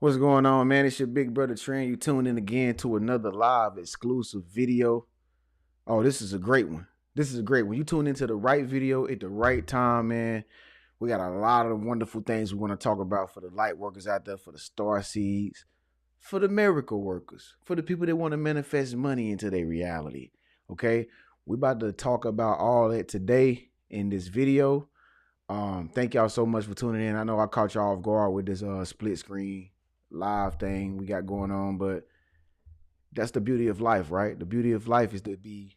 What's going on, man? It's your big brother Trent. You tuned in again to another live exclusive video. Oh, this is a great one. This is a great one. You tune into the right video at the right time, man. We got a lot of wonderful things we want to talk about for the light workers out there, for the star seeds, for the miracle workers, for the people that want to manifest money into their reality. Okay, we about to talk about all that today in this video. Thank y'all so much for tuning in. I know I caught y'all off guard with this split screen live thing we got going on, but that's the beauty of life, right? The beauty of life is to be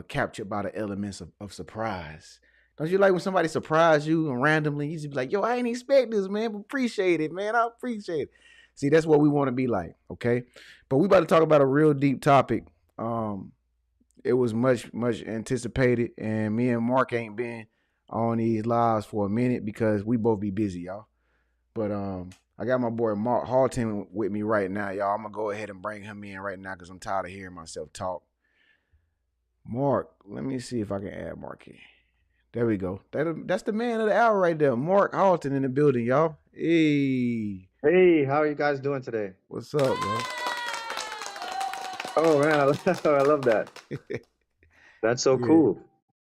captured by the elements of surprise. Don't you like when somebody surprise you and randomly you just be like, yo, I ain't expect this, man, but appreciate it, man. I appreciate it. See, that's what we want to be like, okay? But we about to talk about a real deep topic. It was much anticipated, and me and Mark ain't been on these lives for a minute because we both be busy, y'all. But I got my boy Mark Halton with me right now, y'all. I'm gonna go ahead and bring him in right now because I'm tired of hearing myself talk. Mark, let me see if I can add Mark here. There we go. That's the man of the hour right there. Mark Halton in the building, y'all. Hey. Hey, how are you guys doing today? What's up, bro? Oh man, I love that. That's so cool.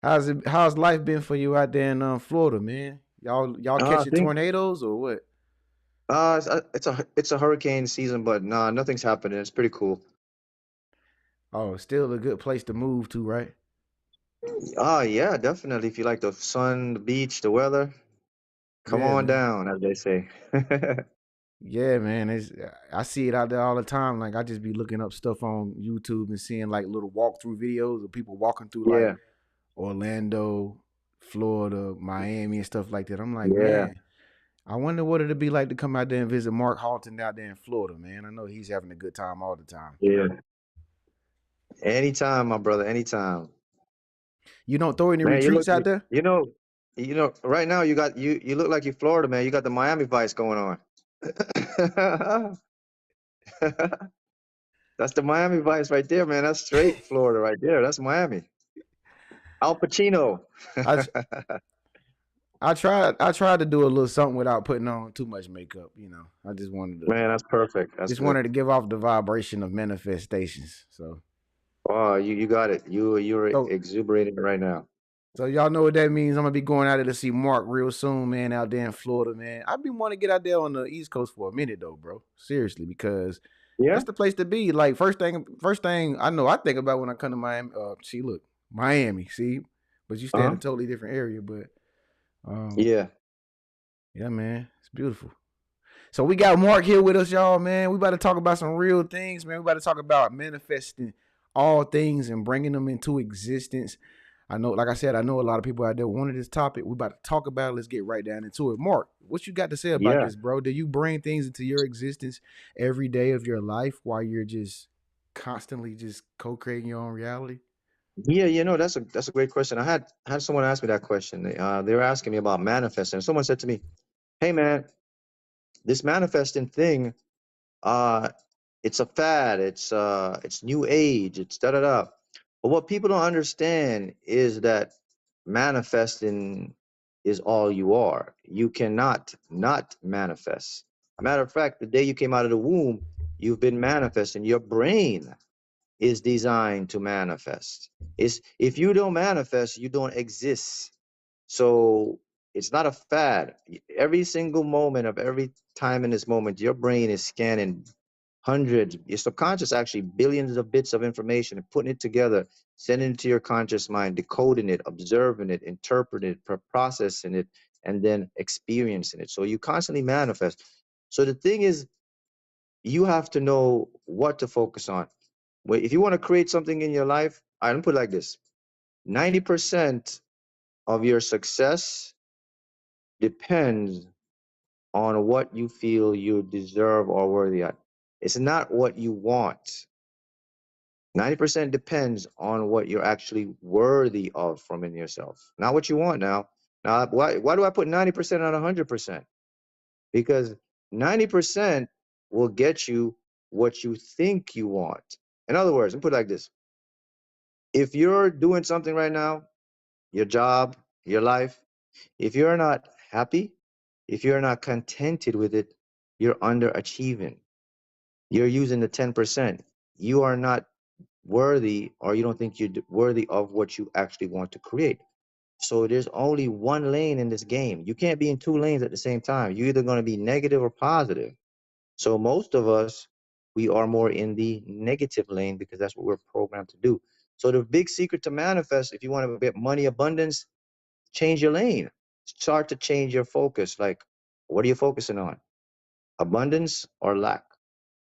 How's life been for you out there in Florida, man? Y'all I catching think tornadoes or what? it's a hurricane season, but nah, nothing's happening. It's pretty cool. Oh, still a good place to move to, right? Yeah, definitely. If you like the sun, the beach, the weather, come Yeah, on man. down, as they say. Yeah, man. I see it out there all the time. Like I just be looking up stuff on YouTube and seeing like little walkthrough videos of people walking through like Yeah, Orlando, Florida, Miami, and stuff like that. I'm like, yeah, man, I wonder what it'd be like to come out there and visit Mark Halton out there in Florida, man. I know he's having a good time all the time. yeah. Anytime, my brother, anytime. You don't throw any Man, you retreats look, out there? you know, right now you look like you're Florida, man. You got the Miami Vice going on. That's the Miami Vice right there, man. That's straight Florida right there. That's Miami. Al Pacino. I I tried to do a little something without putting on too much makeup. I Man, that's perfect. That's just good. wanted to give off the vibration of manifestations. So. Oh, you got it. You're So exuberating right now. So y'all know what that means. I'm gonna be going out there to see Mark real soon, man. Out there in Florida, man. I've been wanting to get out there on the East Coast for a minute though, bro. Seriously, because Yeah? that's the place to be. Like first thing I know I think about when I come to Miami. See, look, Miami. See, but you stay in Uh-huh. a totally different area. But Yeah. yeah, man, it's beautiful. So we got Mark here with us, y'all, man. We about to talk about some real things, man. We about to talk about manifesting all things and bringing them into existence. I know, like I said, I know a lot of people out there wanted this topic. We about to talk about it. Let's get right down into it. Mark, what you got to say about Yeah. this, bro? Do you bring things into your existence every day of your life while you're just constantly just co-creating your own reality? Yeah, that's a great question. I had someone ask me that question. They were asking me about manifesting. Someone said to me, "Hey man, this manifesting thing, uh, it's a fad, it's new age, it's da da da." But what people don't understand is that manifesting is all you are. You cannot not manifest. Matter of fact, the day you came out of the womb, you've been manifesting. Your brain is designed to manifest. It's if you don't manifest, you don't exist. So it's not a fad. Every single moment of every time in this moment, your brain is scanning hundreds, your subconscious actually billions of bits of information and putting it together, sending it to your conscious mind, decoding it, observing it, interpreting it, processing it, and then experiencing it. So you constantly manifest. So the thing is, you have to know what to focus on. If you want to create something in your life, I don't put it like this: 90% of your success depends on what you feel you deserve or worthy at. It's not what you want. 90% depends on what you're actually worthy of from in yourself, not what you want now. Now, why do I put 90% on 100%? Because 90% will get you what you think you want. In other words, let me put it like this: if you're doing something right now, your job, your life, if you're not happy, if you're not contented with it, you're underachieving. You're using the 10%. You are not worthy, or you don't think you're worthy of what you actually want to create. So there's only one lane in this game. You can't be in two lanes at the same time. You're either going to be negative or positive. So most of us, we are more in the negative lane because that's what we're programmed to do. So the big secret to manifest, if you want a bit money abundance, change your lane. Start to change your focus. Like, what are you focusing on? Abundance or lack?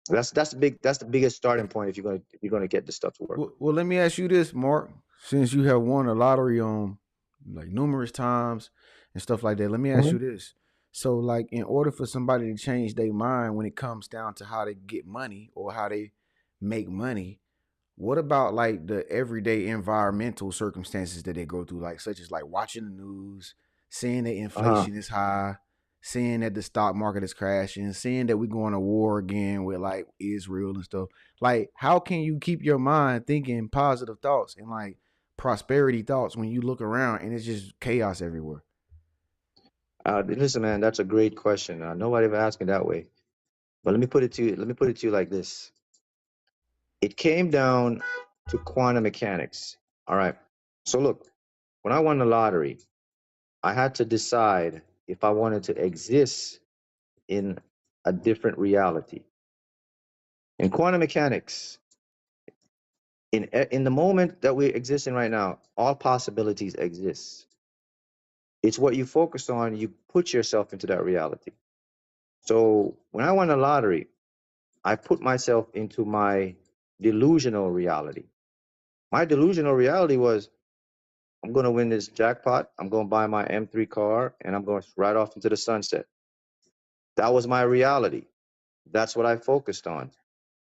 That's the biggest starting point if you're gonna get this stuff to work. Well, let me ask you this, Mark. Since you have won a lottery like numerous times and stuff like that, let me ask Mhm. you this. So, like, in order for somebody to change their mind when it comes down to how they get money or how they make money, what about like the everyday environmental circumstances that they go through, like such as like watching the news, seeing that Uh-huh. inflation is high, seeing that the stock market is crashing, seeing that we're going to war again with like Israel and stuff. Like, how can you keep your mind thinking positive thoughts and like prosperity thoughts when you look around and it's just chaos everywhere? Listen, man, that's a great question. Nobody ever asked me that way. But let me put it to you like this. It came down to quantum mechanics. All right. So look, when I won the lottery, I had to decide if I wanted to exist in a different reality. In quantum mechanics, in the moment that we're existing right now, all possibilities exist. It's what you focus on, you put yourself into that reality. So when I won the lottery, I put myself into my delusional reality. My delusional reality was I'm going to win this jackpot. I'm going to buy my M3 car and I'm going to ride off into the sunset. That was my reality. That's what I focused on.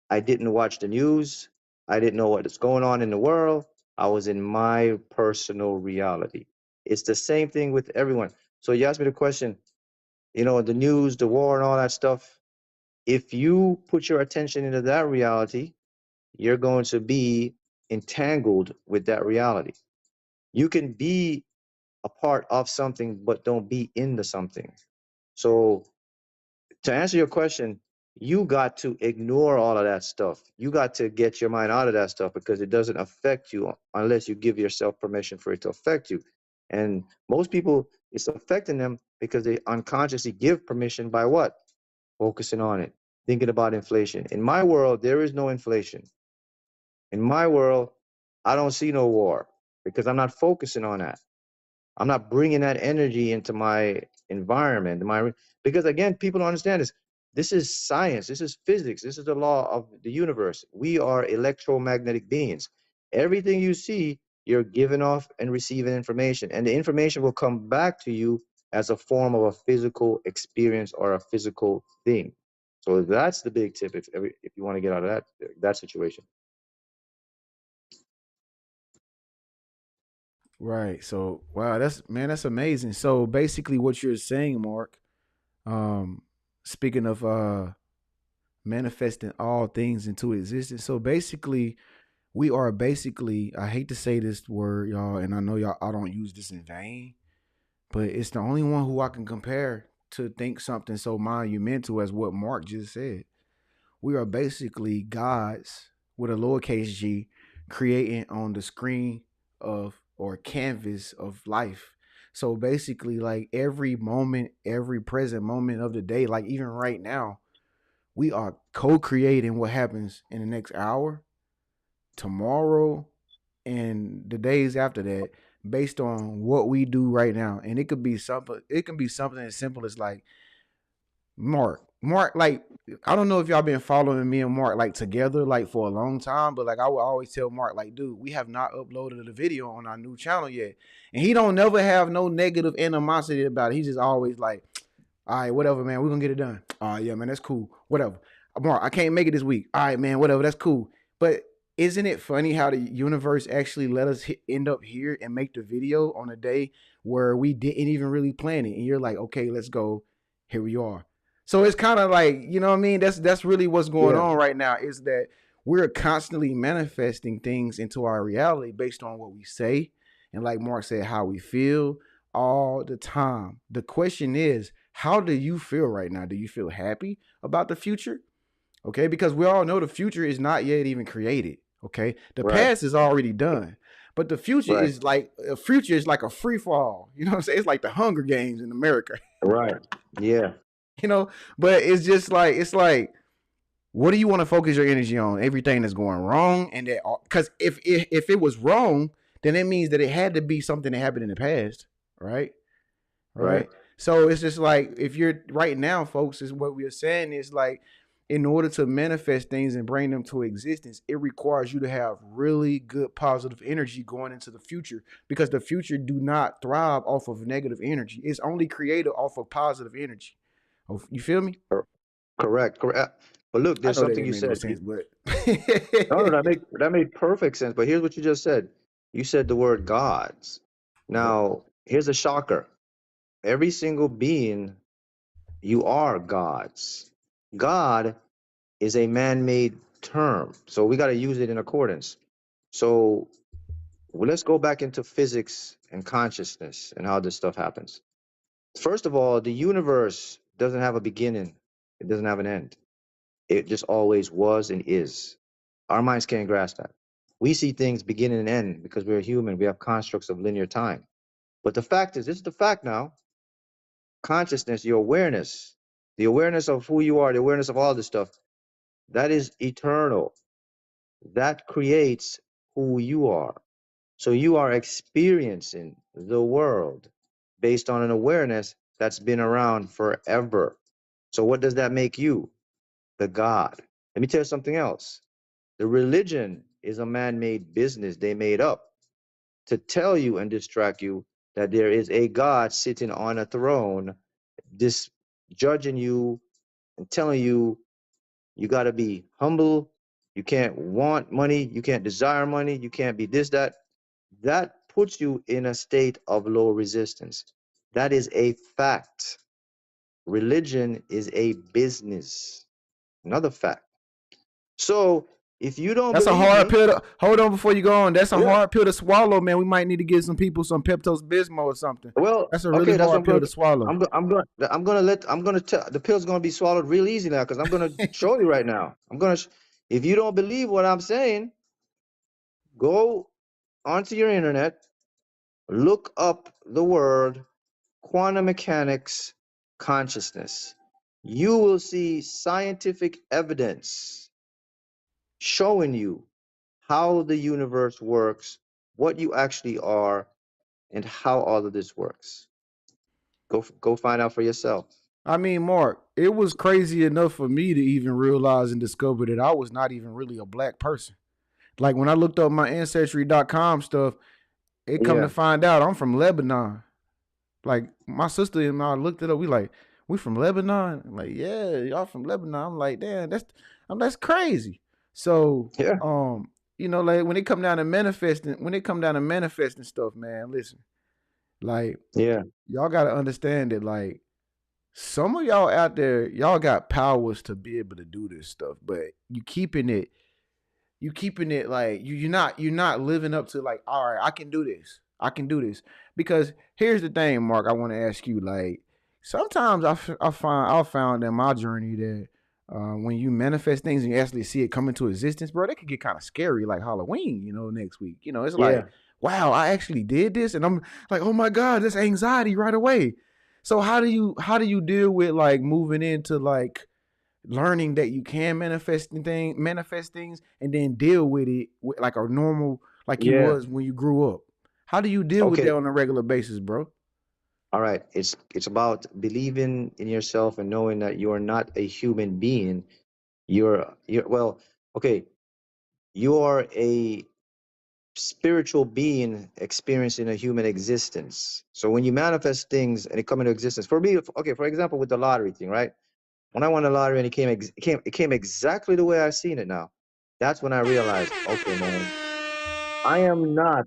I didn't watch the news. I didn't know what is going on in the world. I was in my personal reality. It's the same thing with everyone. So you asked me the question, the news, the war, and all that stuff. If you put your attention into that reality, you're going to be entangled with that reality. You can be a part of something, but don't be in the something. So to answer your question, you got to ignore all of that stuff. You got to get your mind out of that stuff because it doesn't affect you unless you give yourself permission for it to affect you. And most people, it's affecting them because they unconsciously give permission by what? Focusing on it, thinking about inflation. In my world, there is no inflation. In my world, I don't see no war because I'm not focusing on that. I'm not bringing that energy into my environment. Because again, people don't understand this. This is science. This is physics. This is the law of the universe. We are electromagnetic beings. Everything you see, you're giving off and receiving information, and the information will come back to you as a form of a physical experience or a physical thing. So that's the big tip if you want to get out of that situation. Right. So, wow, that's amazing. So basically what you're saying, Mark, um, speaking of manifesting all things into existence. So basically, we are basically, I hate to say this word, y'all, and I know y'all, I don't use this in vain, but it's the only one who I can compare to think something so monumental as what Mark just said. We are basically gods with a lowercase g creating on the screen of or canvas of life. So basically, like every moment, every present moment of the day, like even right now, we are co-creating what happens in the next hour, tomorrow, and the days after that based on what we do right now. And it can be something as simple as like Mark, like I don't know if y'all been following me and Mark like together like for a long time, but like I would always tell Mark, like, dude, we have not uploaded the video on our new channel yet. And he don't never have no negative animosity about it. He's just always like, all right, whatever, man. We're gonna get it done. All right, yeah, man, that's cool. Whatever. Mark, I can't make it this week. All right, man, whatever, that's cool. But isn't it funny how the universe actually let us end up here and make the video on a day where we didn't even really plan it? And you're like, okay, let's go. Here we are. So it's kind of like, you know what I mean? That's really what's going Yeah. on right now is that we're constantly manifesting things into our reality based on what we say and like Mark said, how we feel all the time. The question is, how do you feel right now? Do you feel happy about the future? Okay, because we all know the future is not yet even created. Okay, the Right. past is already done, but the future Right. is like a future is like a free fall. You know what I'm saying? It's like the Hunger Games in America. Right. Yeah. You know, but it's just like it's like what do you want to focus your energy on? Everything that's going wrong, and that because if it was wrong, then it means that it had to be something that happened in the past, right? Right. Right. So it's just like if you're right now, folks, is what we are saying is like in order to manifest things and bring them to existence, it requires you to have really good positive energy going into the future because the future do not thrive off of negative energy. It's only created off of positive energy. Oh, you feel me? Cor- Correct. Correct. But look, I there's know that something didn't you make no said. sense, but No, no, that made perfect sense. But here's what you just said. You said the word gods. yep. Now, here's a shocker. Every single being, you are gods. God is a man-made term, so we got to use it in accordance. So let's go back into physics and consciousness and how this stuff happens. First of all, the universe doesn't have a beginning. It doesn't have an end. It just always was and is. Our minds can't grasp that. We see things begin and end because we're human. We have constructs of linear time. But the fact is, this is the fact now. Consciousness, your awareness, the awareness of who you are, the awareness of all this stuff, that is eternal. That creates who you are. So you are experiencing the world based on an awareness that's been around forever. So what does that make you? The God. Let me tell you something else. The religion is a man-made business they made up to tell you and distract you that there is a God sitting on a throne, this judging you and telling you you got to be humble, you can't want money, you can't desire money, you can't be this, that. That puts you in a state of low resistance. That is a fact. Religion is a business. Another fact. So if you don't That's a believe hard me, pill to hold on before you go on. That's a yeah. hard pill to swallow, man. We might need to give some people some Pepto's Bismol or something. Well, That's a really okay, that's what hard pill to swallow. I'm gonna tell the pill's gonna be swallowed real easy now because I'm gonna show you right now. If you don't believe what I'm saying, go onto your internet, look up the word quantum mechanics consciousness. You will see scientific evidence showing you how the universe works, what you actually are, and how all of this works. Go find out for yourself. I mean, Mark, it was crazy enough for me to even realize and discover that I was not even really a black person. Like when I looked up my ancestry.com stuff, it come to Yeah, find out I'm from Lebanon. Like my sister and I looked it up. We from Lebanon. I'm like, yeah, y'all from Lebanon. I'm like, damn, that's crazy. So, yeah, like when it come down to manifesting stuff, man, listen, like yeah, y'all gotta understand that like some of y'all out there, y'all got powers to be able to do this stuff, but you keeping it like you're not living up to like, all right, I can do this because here's the thing, Mark, I want to ask you, like sometimes I found in my journey that when you manifest things and you actually see it come into existence, bro, that could get kind of scary, like Halloween, next week. It's yeah. like, wow, I actually did this, and I'm like, oh my god, this anxiety right away. So how do you deal with like moving into like learning that you can manifest things and then deal with it like a normal, like you Yeah. was when you grew up? How do you deal with Okay. that on a regular basis, bro? All right. It's about believing in yourself and knowing that you are not a human being. You're well, okay, you are a spiritual being experiencing a human existence. So when you manifest things and it come into existence, for me, okay, for example, with the lottery thing, right? When I won the lottery and it came exactly the way I've seen it now. That's when I realized, okay, man, I am not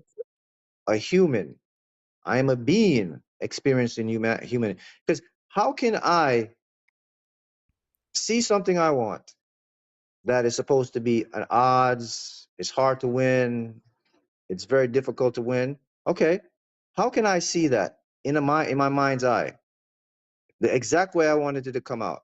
a human. I am a being experiencing human. Because how can I see something I want that is supposed to be an odds, it's hard to win, it's very difficult to win? Okay, how can I see that in my mind's eye? the exact way I wanted it to come out.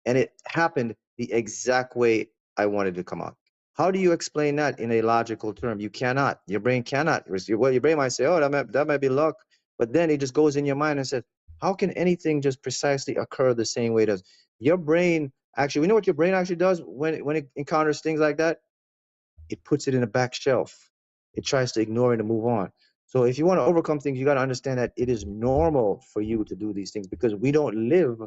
And it happened the exact way I wanted it to come out. How do you explain that in a logical term? You cannot. Your brain cannot. Well, your brain might say, "Oh, that might be luck," but then it just goes in your mind and says, "How can anything just precisely occur the same way it does?" Your brain actually, we know what your brain actually does when it encounters things like that. It puts it in a back shelf. It tries to ignore it and move on. So if you want to overcome things, you got to understand that it is normal for you to do these things because we don't live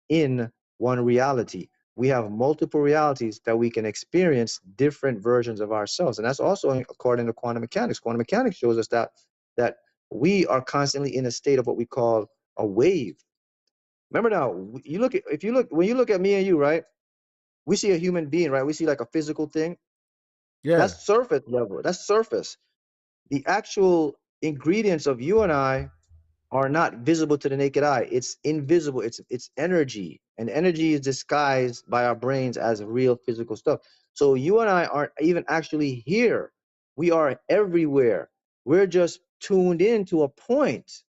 in one reality. We have multiple realities that we can experience different versions of ourselves. And that's also according to quantum mechanics. Quantum mechanics shows us that we are constantly in a state of what we call a wave. Remember now, you look at if you look when you look at me and you, right? We see a human being, right? We see like a physical thing. Yeah, That's surface level. That's surface. The actual ingredients of you and I are not visible to the naked eye. It's invisible. It's energy, and energy is disguised by our brains as real physical stuff. So you and I aren't even actually here. We are everywhere. We're just tuned in to a point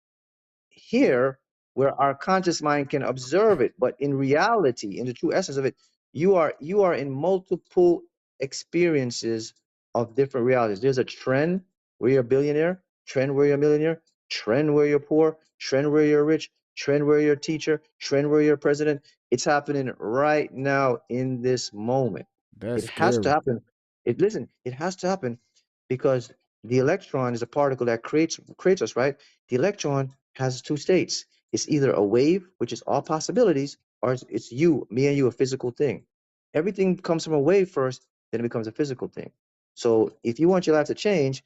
yeah, here where our conscious mind can observe it, but in reality, in the true essence of it, you are in multiple experiences of different realities. There's a trend where you're a billionaire, trend where you're a millionaire, trend where you're poor, trend where you're rich, trend where you're a teacher, trend where you're a president. It's happening right now in this moment. that's It has to scary. happen. It has to happen because the electron is a particle that creates us, right? The electron has two states. It's either a wave, which is all possibilities, or it's you, me and you, a physical thing. Everything comes from a wave first, then it becomes a physical thing. So if you want your life to change,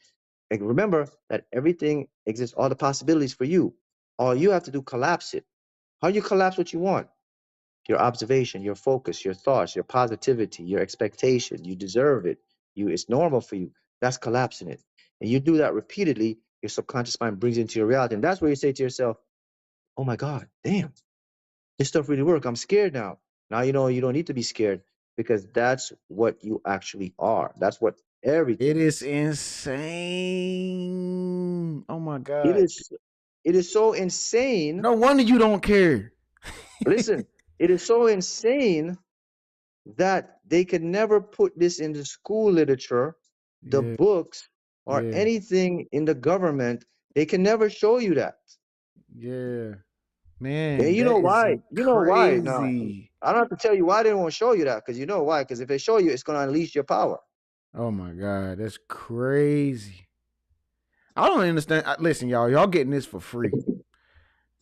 like remember that everything exists, all the possibilities for you. All you have to do, collapse it. How you collapse what you want? Your observation, your focus, your thoughts, your positivity, your expectation. You deserve it. It's normal for you. That's collapsing it. And you do that repeatedly, your subconscious mind brings it into your reality. And that's where you say to yourself, oh my God, damn, this stuff really works. I'm scared now. Now you know you don't need to be scared because that's what you actually are. That's what It everything is is. insane. Oh my It god. is it is so insane. No wonder you don't care. Listen, it is so insane that they could never put this in the school literature, the Yeah, books, or yeah, anything in the government. They can never show you that. yeah. And Man, you that know is why? You know why. Now, crazy. I don't have to tell you why they won't show you that, because you know why. Because if they show you, it's going to unleash your power. Oh my god, that's crazy. I don't understand. Listen, y'all getting this for free.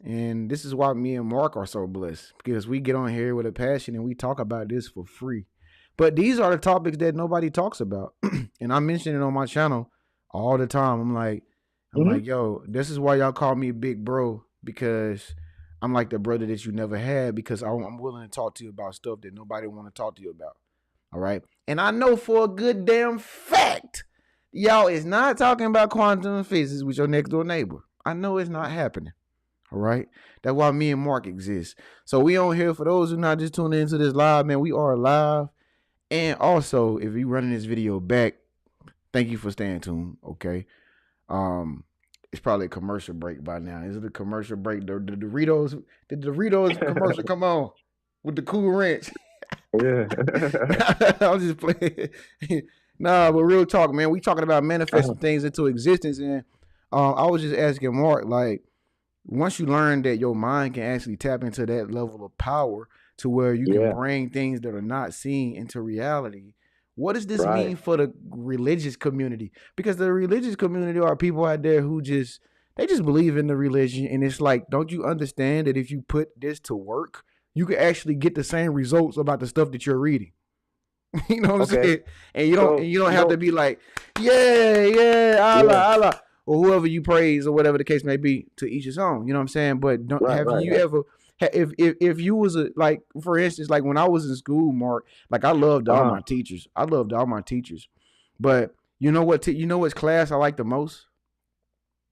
And this is why me and Mark are so blessed because we get on here with a passion and we talk about this for free. But these are the topics that nobody talks about. And I mention it on my channel all the time. I'm Hmm. like, yo, this is why y'all call me big bro because I'm like the brother that you never had because I'm willing to talk to you about stuff that nobody want to talk to you about. All right. And I know for a good damn fact, y'all is not talking about quantum physics with your next door neighbor. I know it's not happening. All right. That's why me and Mark exist. So we on here for those who not just tuning into this live, man. We are live. And also, if you running this video back, thank you for staying tuned. Okay. Um, it's probably a commercial break by now. Is it a commercial break? The Doritos, did the Doritos commercial come on with the cool ranch? Yeah. I was just playing. Nah, but real talk, man. We talking about Uh-huh. manifesting things into existence, and I was just asking Mark, like, once you learn that your mind can actually tap into that level of power to where you can Yeah. bring things that are not seen into reality, what does this Right. mean for the religious community? Because the religious community are people out there who just they just believe in the religion, and it's like, don't you understand that if you put this to work, you can actually get the same results about the stuff that you're reading. You know what I'm Okay. saying? And So you don't you have to know. be like, yeah, yeah, Allah, Yeah. Allah, or whoever you praise or whatever the case may be. To each his own. You know what I'm saying? But don't Right. have Right. you Right. ever if you was a like for instance like when I was in school, Mark, like I loved all Uh-huh. my teachers. I loved all my teachers, but you know what? You know what class I like the most?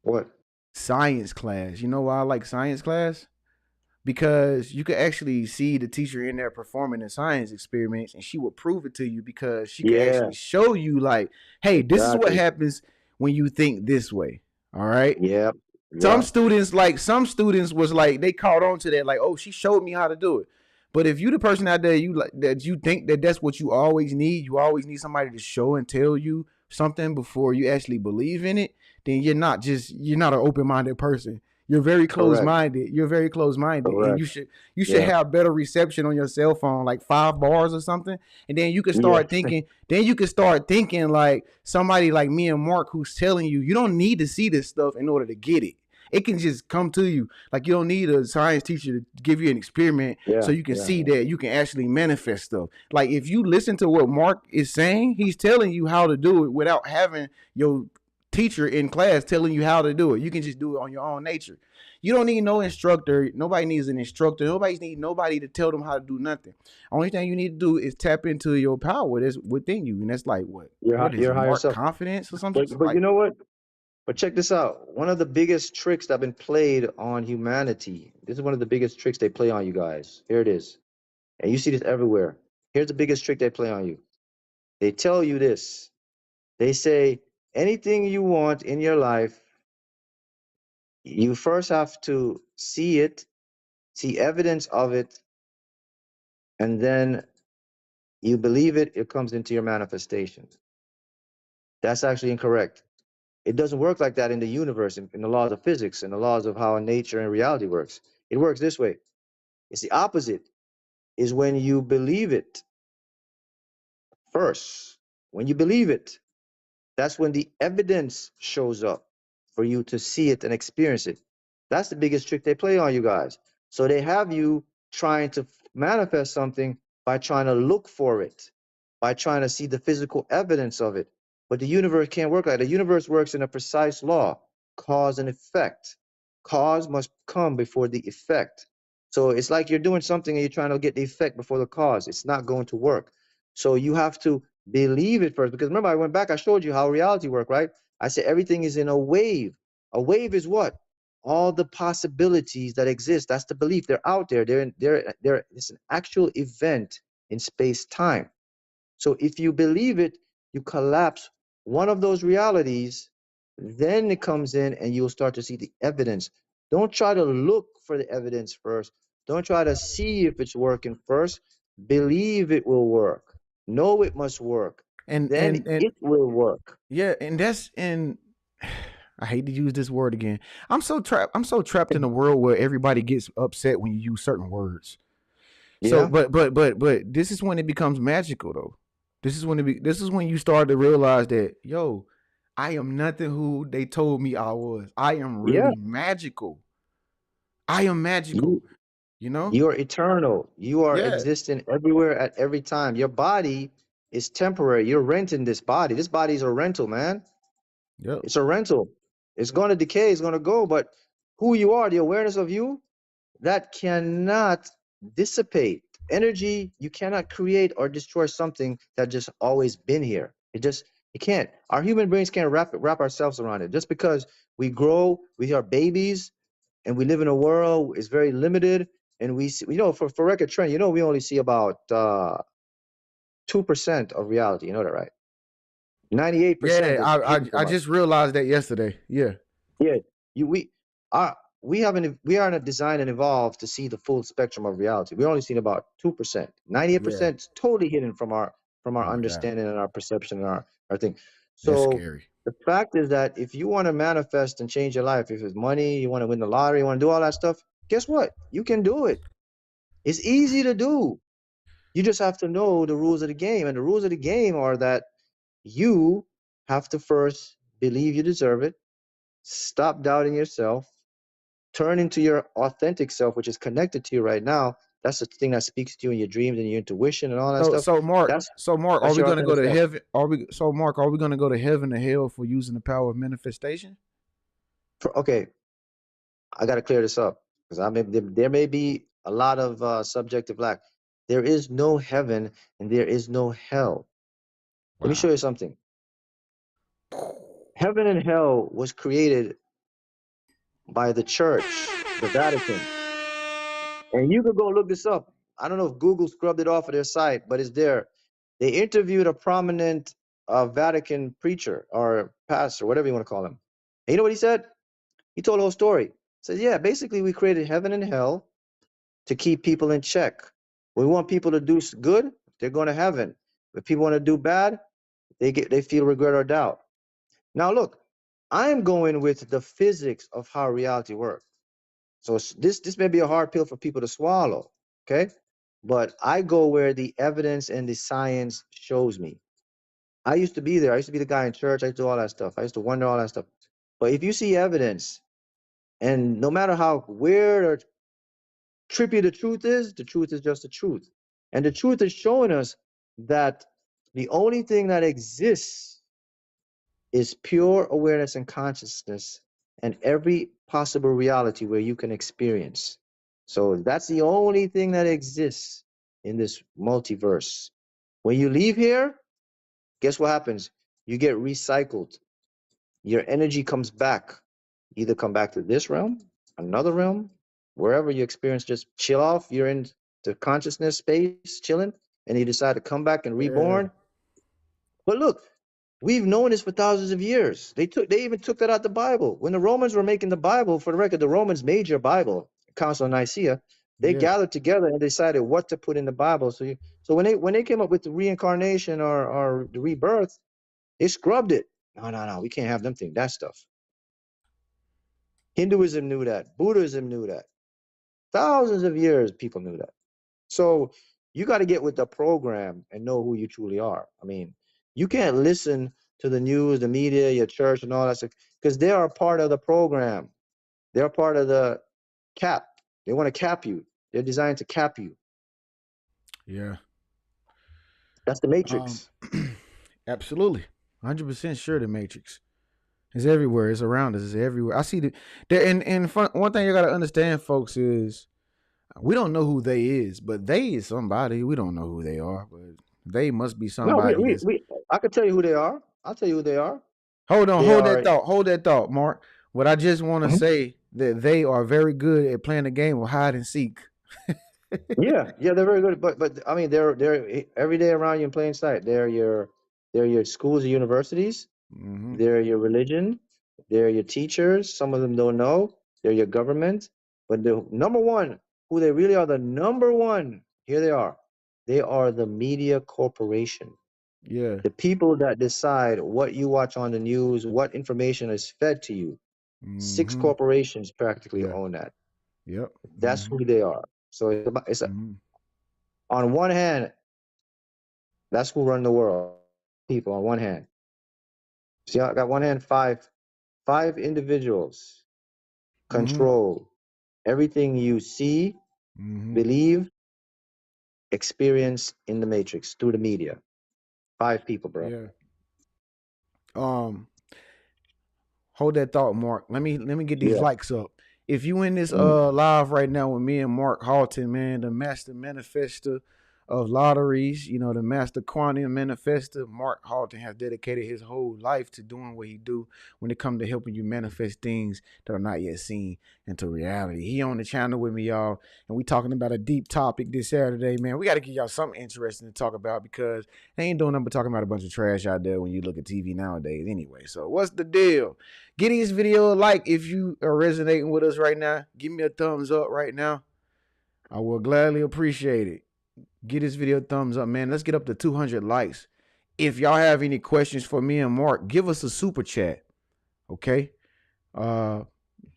What? Science class. You know why I like science class? Because you could actually see the teacher in there performing the science experiments and she would prove it to you because she could Yeah. actually show you like, hey, this is what Exactly. happens when you think this way. All right. Yeah. some Yeah. students was like they caught on to that, like, oh, she showed me how to do it. But if you the person out there, you like that, you think that that's what you always need, you always need somebody to show and tell you something before you actually believe in it, then you're not an open-minded person. You're very Correct. closed-minded. You're very closed-minded, and Correct. you should Yeah. have better reception on your cell phone, like 5 bars or something, and then you can Yeah. start thinking. Then you can start thinking like somebody like me and Mark, who's telling you you don't need to see this stuff in order to get it. It can just come to you. Like you don't need a science teacher to give you an experiment Yeah. so you can Yeah. see that you can actually manifest stuff. Like if you listen to what Mark is saying, he's telling you how to do it without having your teacher in class telling you how to do it. You can just do it on your own nature. You don't need no instructor. Nobody needs an instructor. Nobody needs nobody to tell them how to do nothing. Only thing you need to do is tap into your power that's within you, and that's like what? What is Your it? higher Mark self. confidence or something? But you Like know what? But check this out. One of the biggest tricks that have been played on humanity. This is one of the biggest tricks they play on you guys. Here it is. And you see this everywhere. Here's the biggest trick they play on you. They tell you this. They say anything you want in your life, you first have to see it, see evidence of it, and then you believe it, it comes into your manifestation. That's actually incorrect. It doesn't work like that in the universe, in the laws of physics and the laws of how nature and reality works. It works this way. It's the opposite. Is when you believe it first. When you believe it, that's when the evidence shows up for you to see it and experience it. That's the biggest trick they play on you guys. So they have you trying to manifest something by trying to look for it, by trying to see the physical evidence of it. But the universe can't work like that. The universe works in a precise law, cause and effect. Cause must come before the effect. So it's like you're doing something and you're trying to get the effect before the cause. It's not going to work. So you have to believe it first. Because remember, I went back, I showed you how reality works, right? I said everything is in a wave. A wave is what? All the possibilities that exist. That's the belief. They're out there. It's an actual event in space time. So if you believe it, you collapse one of those realities, then it comes in and you'll start to see the evidence. Don't try to look for the evidence first. Don't try to see if it's working first. Believe it will work. Know it must work. Then and it will work. yeah, and that's and I hate to use this word again. I'm so trapped in a world where everybody gets upset when you use certain words. So, Yeah. but this is when it becomes magical, though. This is when you start to realize that, yo, I am nothing who they told me I was. I am Yeah. really magical. I am magical. You You know? you're eternal. You are Yeah. existing everywhere at every time. Your body is temporary. You're renting this body. This body is a rental, man. Yep. It's a rental. It's going to decay, it's going to go, but who you are, the awareness of you, that cannot dissipate. Energy, you cannot create or destroy something that just always been here. It can't. Our human brains can't wrap ourselves around it. Just because we grow, we are babies, and we live in a world is very limited, and we see, for record trend, we only see about 2% of reality. You know that, right? 98% Yeah. is hidden I from us. just realized that yesterday. Yeah. Yeah, you are we aren't designed and evolved to see the full spectrum of reality. We only seen about 2%. Yeah. 98% is totally hidden from our Oh my God. understanding and our perception and our thing. That's So scary. the fact is that if you want to manifest and change your life, if it's money, you want to win the lottery, you want to do all that stuff, guess what? You can do it. It's easy to do. You just have to know the rules of the game. And the rules of the game are that you have to first believe you deserve it, stop doubting yourself, turn into your authentic self, which is connected to you right now. That's the thing that speaks to you in your dreams and your intuition and all that So stuff. so Mark, That's so Mark, are that's we your gonna go authentic to self. heaven? Are we gonna go to heaven or hell for using the power of manifestation? Okay, I got to clear this up because there may be a lot of subjective lack. There is no heaven and there is no hell. Let me show Wow. you something. Heaven and hell was created by the church, the Vatican. And you could go look this up. I don't know if Google scrubbed it off of their site, but it's there. They interviewed a prominent Vatican preacher or pastor, whatever you want to call him. And you know what he said? He told the whole story. Says, yeah, basically we created heaven and hell to keep people in check. We want people to do good, they're going to heaven. If people want to do bad, they feel regret or doubt. Now look, I am going with the physics of how reality works. So this may be a hard pill for people to swallow, okay? But I go where the evidence and the science shows me. I used to be there. I used to be the guy in church. I used to do all that stuff. I used to wonder all that stuff. But if you see evidence, and no matter how weird or trippy the truth is just the truth. And the truth is showing us that the only thing that exists is pure awareness and consciousness and every possible reality where you can experience. So that's the only thing that exists in this multiverse. When you leave here, guess what happens? You get recycled. Your energy comes back. Either come back to this realm, another realm, wherever you experience, just chill off. You're in the consciousness space, chilling, and you decide to come back and Yeah. reborn. But look, we've known this for thousands of years. They even took that out the Bible. When the Romans were making the Bible, for the record, the Romans made your Bible, Council of Nicaea. They Yeah. gathered together and decided what to put in the Bible. So when they came up with the reincarnation or the rebirth, they scrubbed it. No, no, no, we can't have them think that stuff. Hinduism knew that. Buddhism knew that. Thousands of years, people knew that. So you got to get with the program and know who you truly are. I mean, you can't listen to the news, the media, your church, and all that stuff because they are part of the program. They're part of the cap. They want to cap you. They're designed to cap you. Yeah. That's the Um, matrix. absolutely. 100% sure the Matrix. It's everywhere. It's around us. It's everywhere. I see the there and one thing you gotta understand, folks, is we don't know who they is, but they is somebody. We don't know who they are, but they must be No, somebody that's I can tell you who they are. I'll tell you who they are. hold on, They are, hold that thought, Mark. What I just want to Mhm. say that they are very good at playing the game of hide and seek. Yeah, yeah, they're very good. But I mean, they're every day around you in plain sight. They're your schools and universities. Mm-hmm. They're your religion. They're your teachers. Some of them don't know. They're your government. But the number one, who they really are, the number one, here they are. They are the media corporation. Yeah. The people that decide what you watch on the news, what information is fed to you. Six Mm-hmm. corporations practically Yeah. own that. Yep. That's Mm-hmm. who they are. So Mm-hmm. on one hand, that's who run the world. People on one hand. See, I got one hand, five individuals Mm-hmm. control everything you see, Mm-hmm. believe, experience in the matrix through the media. Five people, bro. Yeah. Um, hold that thought, Mark. Let me get these Yeah. likes up. If you in this Mm. live right now with me and Mark Halton, man, the master manifester of lotteries, the master quantum manifester, Mark Halton has dedicated his whole life to doing what he do when it comes to helping you manifest things that are not yet seen into reality. He on the channel with me, y'all, and we talking about a deep topic this Saturday, man. We got to give y'all something interesting to talk about because they ain't doing nothing but talking about a bunch of trash out there when you look at TV nowadays anyway. So what's the deal? Give this video a like if you are resonating with us right now. Give me a thumbs up right now. I will gladly appreciate it. Give this video a thumbs up, man. Let's get up to 200 likes. If y'all have any questions for me and Mark, give us a super chat. Okay? Uh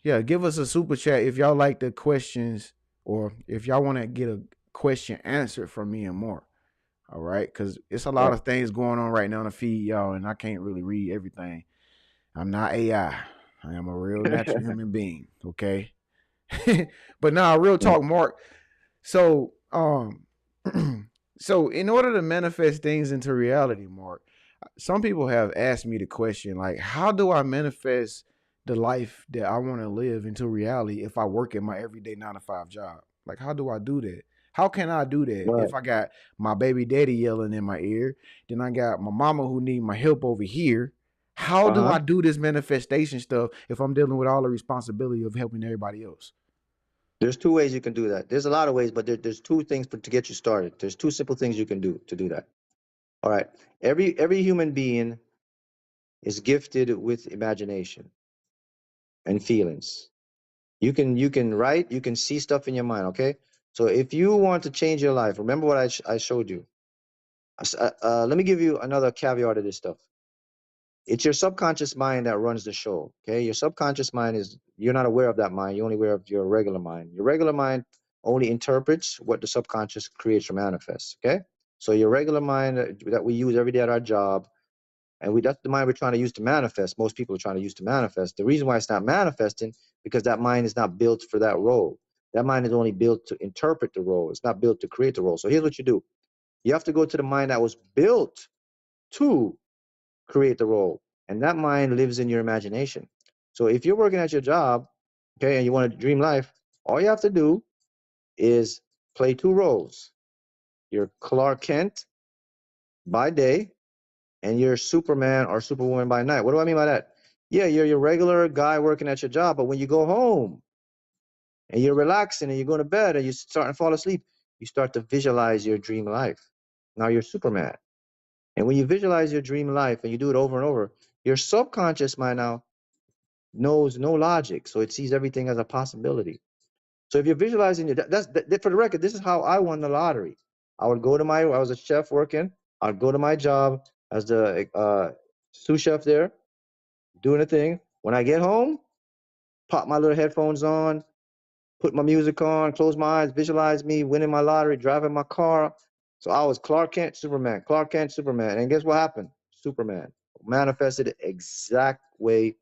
yeah, give us a super chat if y'all like the questions or if y'all want to get a question answered from me and Mark. All right? Cuz it's a lot Yeah. of things going on right now in the feed, y'all, and I can't really read everything. I'm not AI. I am a real natural human being. Okay. But now, real Mm. talk, Mark. So, so in order to manifest things into reality, Mark, some people have asked me the question, like, how do I manifest the life that I want to live into reality if I work at my everyday 9 to 5 job? Like, how do I do that? How can I do that Right. if I got my baby daddy yelling in my ear, then I got my mama who need my help over here? How do I Uh-huh. do this manifestation stuff if I'm dealing with all the responsibility of helping everybody else? There's two ways you can do that. There's a lot of ways, but there's two things to get you started. There's two simple things you can do to do that. All right. Every human being is gifted with imagination. and feelings. You can write, you can see stuff in your mind, okay? So if you want to change your life, remember what I showed you. Let me give you another caveat of this stuff. It's your subconscious mind that runs the show, okay? Your subconscious mind is, you're not aware of that mind, you're only aware of your regular mind. Your regular mind only interprets what the subconscious creates or manifests, okay? So your regular mind that we use every day at our job, and that's the mind we're trying to use to manifest. Most people are trying to use to manifest. The reason why it's not manifesting, because that mind is not built for that role. That mind is only built to interpret the role. It's not built to create the role. So here's what you do. You have to go to the mind that was built to create the role. And that mind lives in your imagination. So if you're working at your job, okay, and you want a dream life, all you have to do is play two roles. You're Clark Kent by day, and you're Superman or Superwoman by night. What do I mean by that? Yeah, you're your regular guy working at your job, but when you go home and you're relaxing and you're going to bed and you're starting to fall asleep, you start to visualize your dream life. Now you're Superman. And when you visualize your dream life and you do it over and over, your subconscious mind now knows no logic, so it sees everything as a possibility. So if you're visualizing it, for the record, this is how I won the lottery. I was a chef working. I'd go to my job as the sous chef there, doing a thing. When I get home, pop my little headphones on, put my music on, close my eyes, visualize me winning my lottery, driving my car. So I was Clark Kent, Superman, Clark Kent, Superman. And guess what happened? Superman manifested the exact way.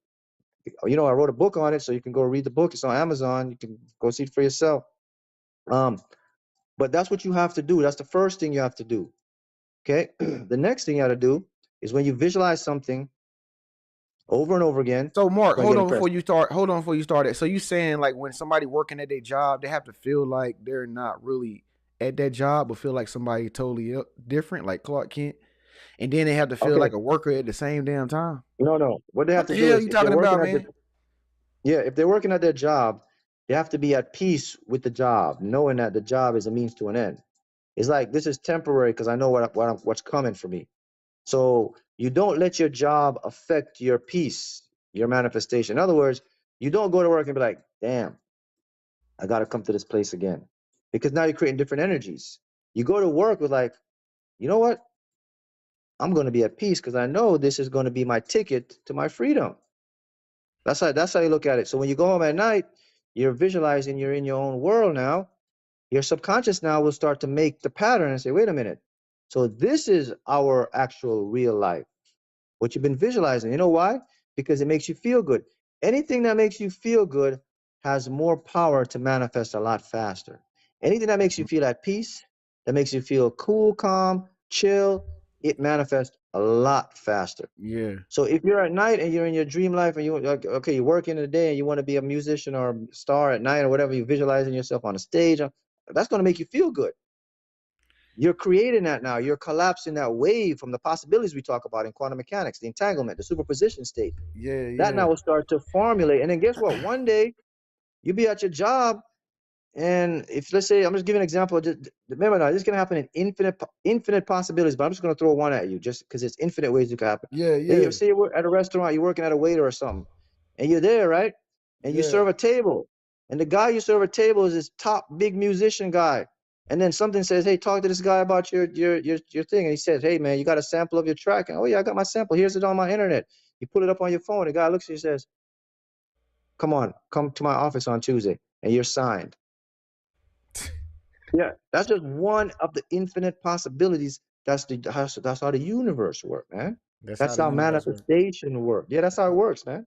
I wrote a book on it, so you can go read the book. It's on Amazon. You can go see it for yourself. Um, but that's what you have to do. That's the first thing you have to do. Okay. The next thing you have to do is when you visualize something over and over again, So it's Mark, going to hold get on before impressed. you start. Hold on before you start it. So you saying like when somebody working at their job, they have to feel like they're not really at that job, but feel like somebody totally different, like Clark Kent, and then they have to feel Okay. like a worker at the same damn time. No, no. What they have What to the do hell is you talking about, man? if they're working at their job, they have to be at peace with the job, knowing that the job is a means to an end. It's like this is temporary because I know what's coming for me. So you don't let your job affect your peace, your manifestation. In other words, you don't go to work and be like, damn, I got to come to this place again. Because now you're creating different energies. You go to work with like, you know what? I'm going to be at peace because I know this is going to be my ticket to my freedom. That's how you look at it. So when you go home at night, you're visualizing you're in your own world now. Your subconscious now will start to make the pattern and say, wait a minute. So this is our actual real life. What you've been visualizing. You know why? Because it makes you feel good. Anything that makes you feel good has more power to manifest a lot faster. Anything that makes you feel at peace, that makes you feel cool, calm, chill, it manifests a lot faster. Yeah, So if you're at night and you're in your dream life and okay, you're working in the day and you want to be a musician or a star at night or whatever, you're visualizing yourself on a stage, that's going to make you feel good. You're creating that now. You're collapsing that wave from the possibilities we talk about in quantum mechanics, the entanglement, the superposition state. yeah, That yeah, now will start to formulate. And then guess what? One day you'll be at your job, and if let's say I'm just giving an example. Remember now, this is gonna happen in infinite possibilities. But I'm just gonna throw one at you, just because it's infinite ways it could happen. yeah, You yeah, say you're at a restaurant, you're working at a waiter or something, and you're there, right? And you yeah. serve a table, and the guy you serve a table is this top big musician guy. And then something says, "Hey, talk to this guy about your thing." And he says, "Hey, man, you got a sample of your track?" And, "Oh yeah, I got my sample. Here's it on my internet." You put it up on your phone. The guy looks at you and says, "Come on, come to my office on Tuesday," and you're signed. Yeah, that's just one of the infinite possibilities. That's how the universe works, man. That's how That's the how universe works. manifestation works. Yeah, that's how it works, man.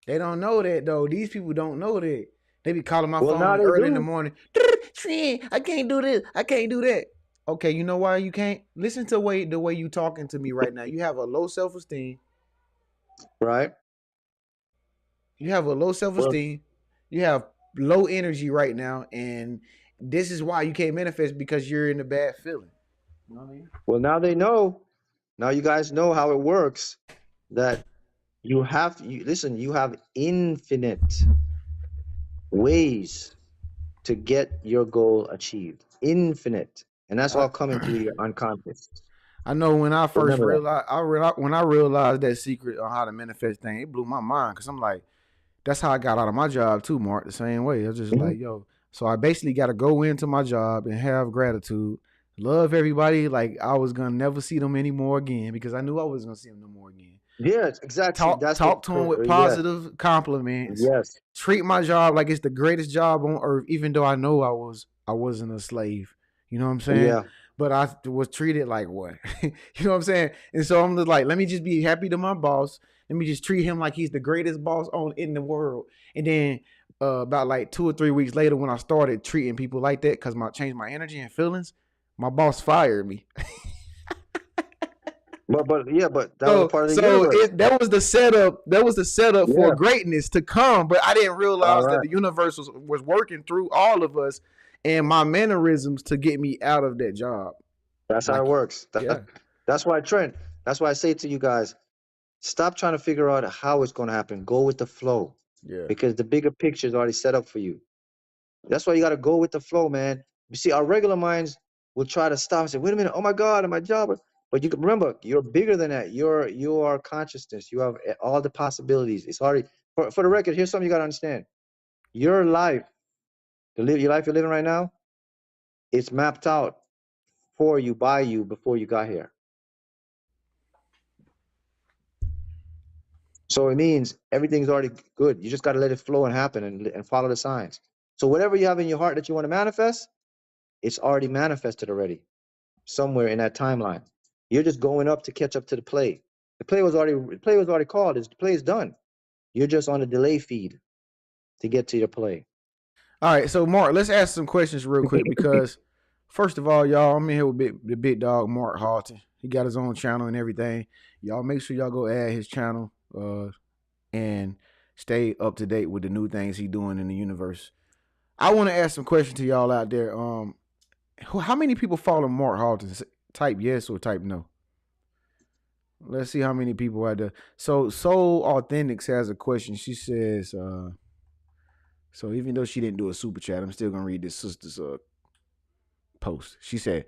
They don't know that though. These people don't know that. They be calling my Well, now phone they early in the do, morning. Trent, I can't do this. I can't do that. Okay, you know why you can't? Listen to the way you talking to me right now. You have a low self esteem. right? You have a low self Well, esteem. You have low energy right now, and this is why you can't manifest because you're in a bad feeling. You know what I mean? well, now they know. Now you guys know how it works. That listen. You have infinite ways to get your goal achieved. Infinite, and that's I, all coming through your unconscious. I know when I first Remember that. realized, when I realized that secret on how to manifest thing, it blew my mind because I'm like, that's how I got out of my job too, Mark. The same way. I was just Mhm. like, yo. So I basically got to go into my job and have gratitude, love everybody. Like I was gonna never see them anymore again because I knew I wasn't gonna see them no more again. Yes, exactly. Talk That's the talk to them with yes, positive compliments. yes, Treat my job like it's the greatest job on earth, even though I know I wasn't a slave. You know what I'm saying? yeah. But I was treated like what? You know what I'm saying? And so I'm just like, let me just be happy to my boss. Let me just treat him like he's the greatest boss on in the world. And then about like 2 or 3 weeks later, when I started treating people like that, because my changed my energy and feelings, my boss fired me. But yeah, but that was a So part of the so universe. it that was the setup. That was the setup for Yeah. greatness to come. But I didn't All realize that right. the universe was working through all of us and my mannerisms to get me out of that job. That's how it Like, works. yeah, That's why Trent. That's why I say to you guys, stop trying to figure out how it's going to happen. Go with the flow, yeah, because the bigger picture is already set up for you. That's why you got to go with the flow, man. You see, our regular minds will try to stop and say, "Wait a minute, oh my God, my job." But you can remember, you're bigger than that. You are consciousness. You have all the possibilities. It's already for the record. Here's something you got to understand. Your life, your life you're living right now, it's mapped out for you by you before you got here. So it means everything's already good. You just got to let it flow and happen and follow the signs. So whatever you have in your heart that you want to manifest, it's already manifested already somewhere in that timeline. You're just going up to catch up to the play. The play was already called. The play is done. You're just on a delay feed to get to your play. all right. So Mark, let's ask some questions real quick because first of all, y'all, I'm in here with the big dog Mark Halton. He got his own channel and everything. Y'all make sure y'all go add his channel and stay up to date with the new things he doing in the universe. I want to ask some questions to y'all out there. How many people follow Mark Halton? Type yes or type no. Let's see how many people out there. So Soul Authentics has a question. She says, so even though she didn't do a super chat, I'm still gonna read this sister's post. She said,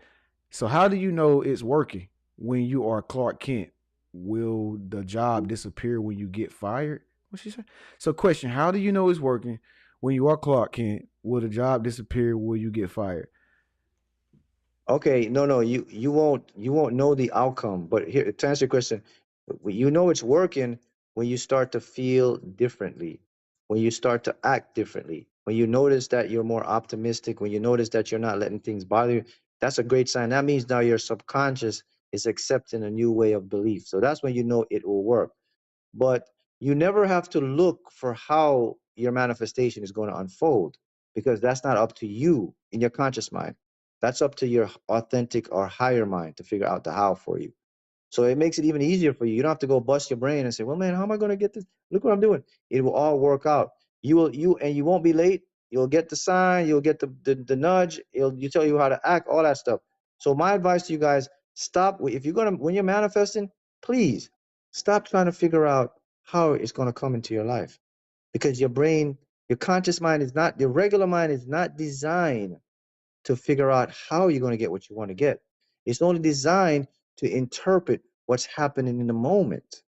so how do you know it's working when you are Clark Kent? Will the job disappear when you get fired? What she said? So question, how do you know it's working when you are Clark Kent? Will the job disappear when you get fired? Okay, no, you won't know the outcome. But here, to answer your question, you know it's working when you start to feel differently, when you start to act differently, when you notice that you're more optimistic, when you notice that you're not letting things bother you. That's a great sign. That means now your subconscious is accepting a new way of belief. So that's when you know it will work. But you never have to look for how your manifestation is going to unfold, because that's not up to you in your conscious mind. That's up to your authentic or higher mind to figure out the how for you. So it makes it even easier for you. You don't have to go bust your brain and say, "Well, man, how am I going to get this? Look what I'm doing." It will all work out. You won't be late. You'll get the sign. You'll get the nudge. You tell you how to act. All that stuff. So my advice to you guys: stop. If you're gonna when you're manifesting, please stop trying to figure out how it's going to come into your life, because your brain, your conscious mind is not, your regular mind is not designed to figure out how you're going to get what you want to get. It's only designed to interpret what's happening in the moment.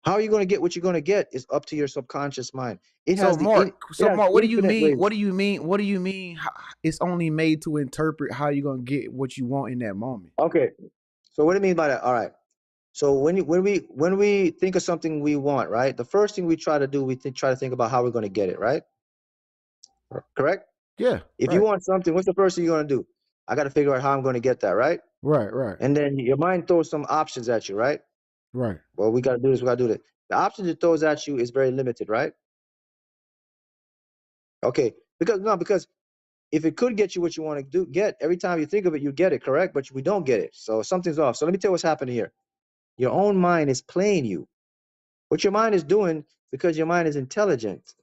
How are you going to get what you're going to get is up to your subconscious mind. It So has the Mark, it has what do you infinite mean? What ways. do you mean? What do you mean? It's only made to interpret how you're gonna get what you want in that moment. Okay. So what do you mean by that? All right. So when we think of something we want, right? The first thing we try to do, try to think about how we're going to get it, right? Correct? Yeah, If you right, want something, what's the first thing you're going to do? I got to figure out how I'm going to get that, right? right, right, And then your mind throws some options at you, right? right. Well, we got to do this, we got to do that. The options it throws at you is very limited, right? Okay, because if it could get you what you want to get, every time you think of it, you get it, correct? But we don't get it, so something's off. So let me tell you what's happening here. Your own mind is playing you. What your mind is doing, because your mind is intelligent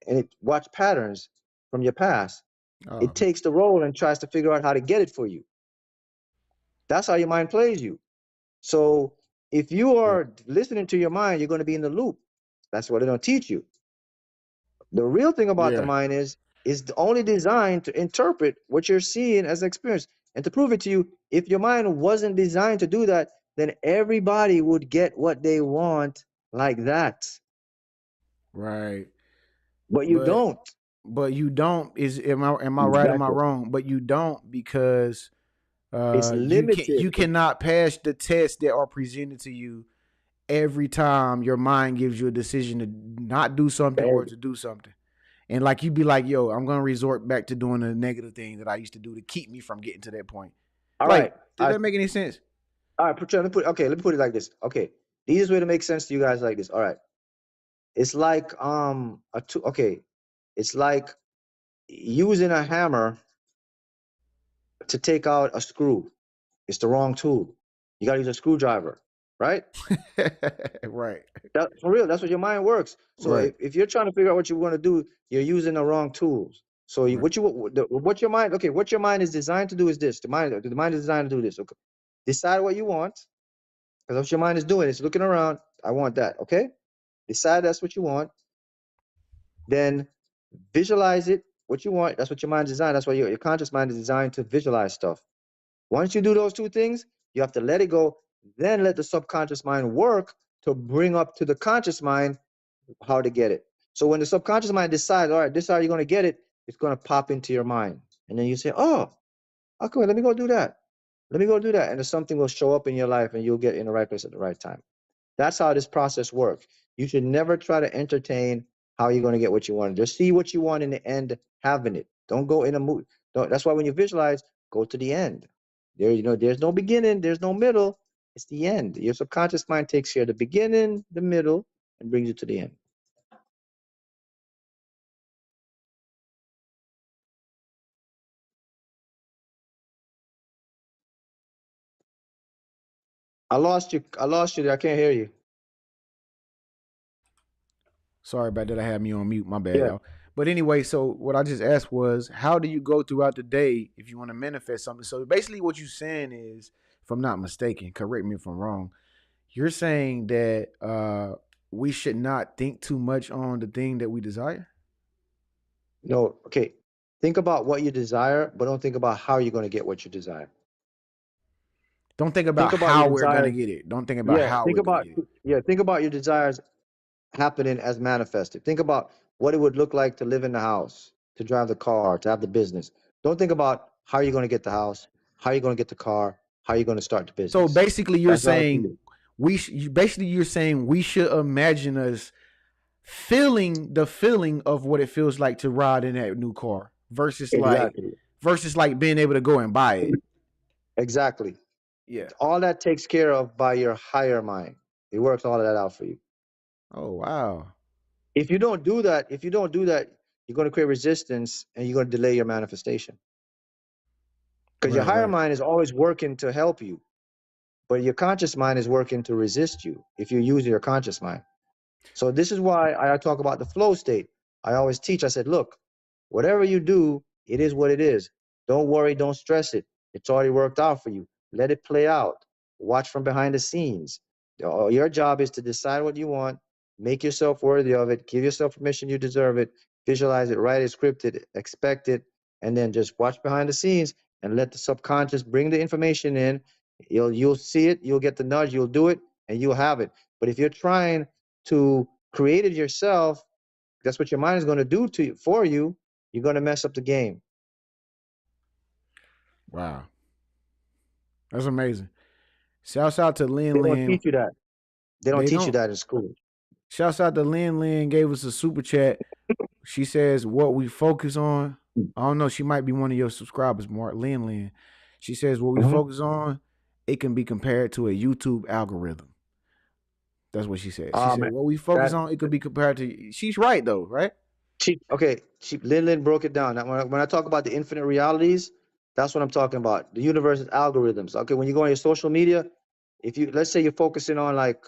and it watch patterns from your past. It Um, takes the role and tries to figure out how to get it for you. That's how your mind plays you. So if you yeah, are listening to your mind, you're going to be in the loop. That's what they don't teach you. The real thing about the yeah. mind is only designed to interpret what you're seeing as an experience. And to prove it to you, if your mind wasn't designed to do that, then everybody would get what they want like that. Right. But you But don't. you don't is am I right? Am I Exactly. wrong? But you don't because It's limited. you cannot pass the tests that are presented to you every time your mind gives you a decision to not do something or to do something. And like you be like, yo, I'm gonna resort back to doing the negative thing that I used to do to keep me from getting to that point. All Like, right. did that make any sense? All right. Let me put it like this. Okay. The easiest way to make sense to you guys like this. All right. It's like okay. It's like using a hammer to take out a screw. It's the wrong tool. You got to use a screwdriver, right? Right. That, for real, that's what your mind works. So Right. if you're trying to figure out what you want to do, you're using the wrong tools. So Right. what your mind, okay, what your mind is designed to do is this. The mind is designed to do this. Okay, decide what you want, because that's what your mind is doing. It's looking around. I want that. Okay, decide that's what you want. Then visualize it. What you want. That's what your mind is designed. That's why your conscious mind is designed to visualize stuff. Once you do those two things, you have to let it go. Then let the subconscious mind work to bring up to the conscious mind how to get it. So when the subconscious mind decides, all right, this is how you're going to get it, it's going to pop into your mind. And then you say, oh, okay, let me go do that. Let me go do that. And then something will show up in your life and you'll get in the right place at the right time. That's how this process works. You should never try to entertain how you're going to get what you want. Just see what you want in the end, having it. Don't go in a mood. That's why when you visualize, go to the end. There's no beginning, there's no middle. It's the end. Your subconscious mind takes care of the beginning, the middle, and brings you to the end. I lost you. I lost you there. I can't hear you. Sorry about that. I had me on mute. My bad, Yeah. y'all. But anyway, so what I just asked was, how do you go throughout the day if you want to manifest something? So basically, what you're saying is, if I'm not mistaken, correct me if I'm wrong. You're saying that we should not think too much on the thing that we desire. No. Okay. Think about what you desire, but don't think about how you're going to get what you desire. Don't think about Think about your how we're gonna desires. get it. Don't think about Yeah. how we're gonna get it. Think about your desires happening as manifested. Think about what it would look like to live in the house, to drive the car, to have the business. Don't think about how you're going to get the house, how you're going to get the car, how you're going to start the So business. basically, you're That's not up to saying you. basically you're saying we should imagine us feeling the feeling of what it feels like to ride in that new car Exactly. versus like being able to go and buy it. Exactly. Yeah. All that takes care of by your higher mind. It works all of that out for you. Oh wow. If you don't do that, you're going to create resistance and you're going to delay your manifestation. Because your Right, higher right. mind is always working to help you, but your conscious mind is working to resist you if you use your conscious mind. So this is why I talk about the flow state. I always teach, I said, look, whatever you do, it is what it is. Don't worry, don't stress it. It's already worked out for you. Let it play out. Watch from behind the scenes. Your job is to decide what you want, make yourself worthy of it, give yourself permission you deserve it, visualize it, write it, script it, expect it, and then just watch behind the scenes and let the subconscious bring the information in. You'll see it, you'll get the nudge, you'll do it, and you'll have it. But if you're trying to create it yourself, that's what your mind is going to do to you for you. You're going to mess up the game. Wow. That's amazing. Shouts out to They Lin don't Lin. teach you that. They don't They teach you don't. that in school. Shouts out to Lin Lin gave us a super chat. She says what we focus on. I don't know. She might be one of your subscribers, Mark Lin Lin. She says what we Mhm. focus on, it can be compared to a YouTube algorithm. That's what she said. She said Um, what we focus that on, it could be compared to. She's right though, right? Lin broke it down. Now, when I talk about the infinite realities, that's what I'm talking about. The universe's algorithms. Okay, when you go on your social media, if you let's say you're focusing on like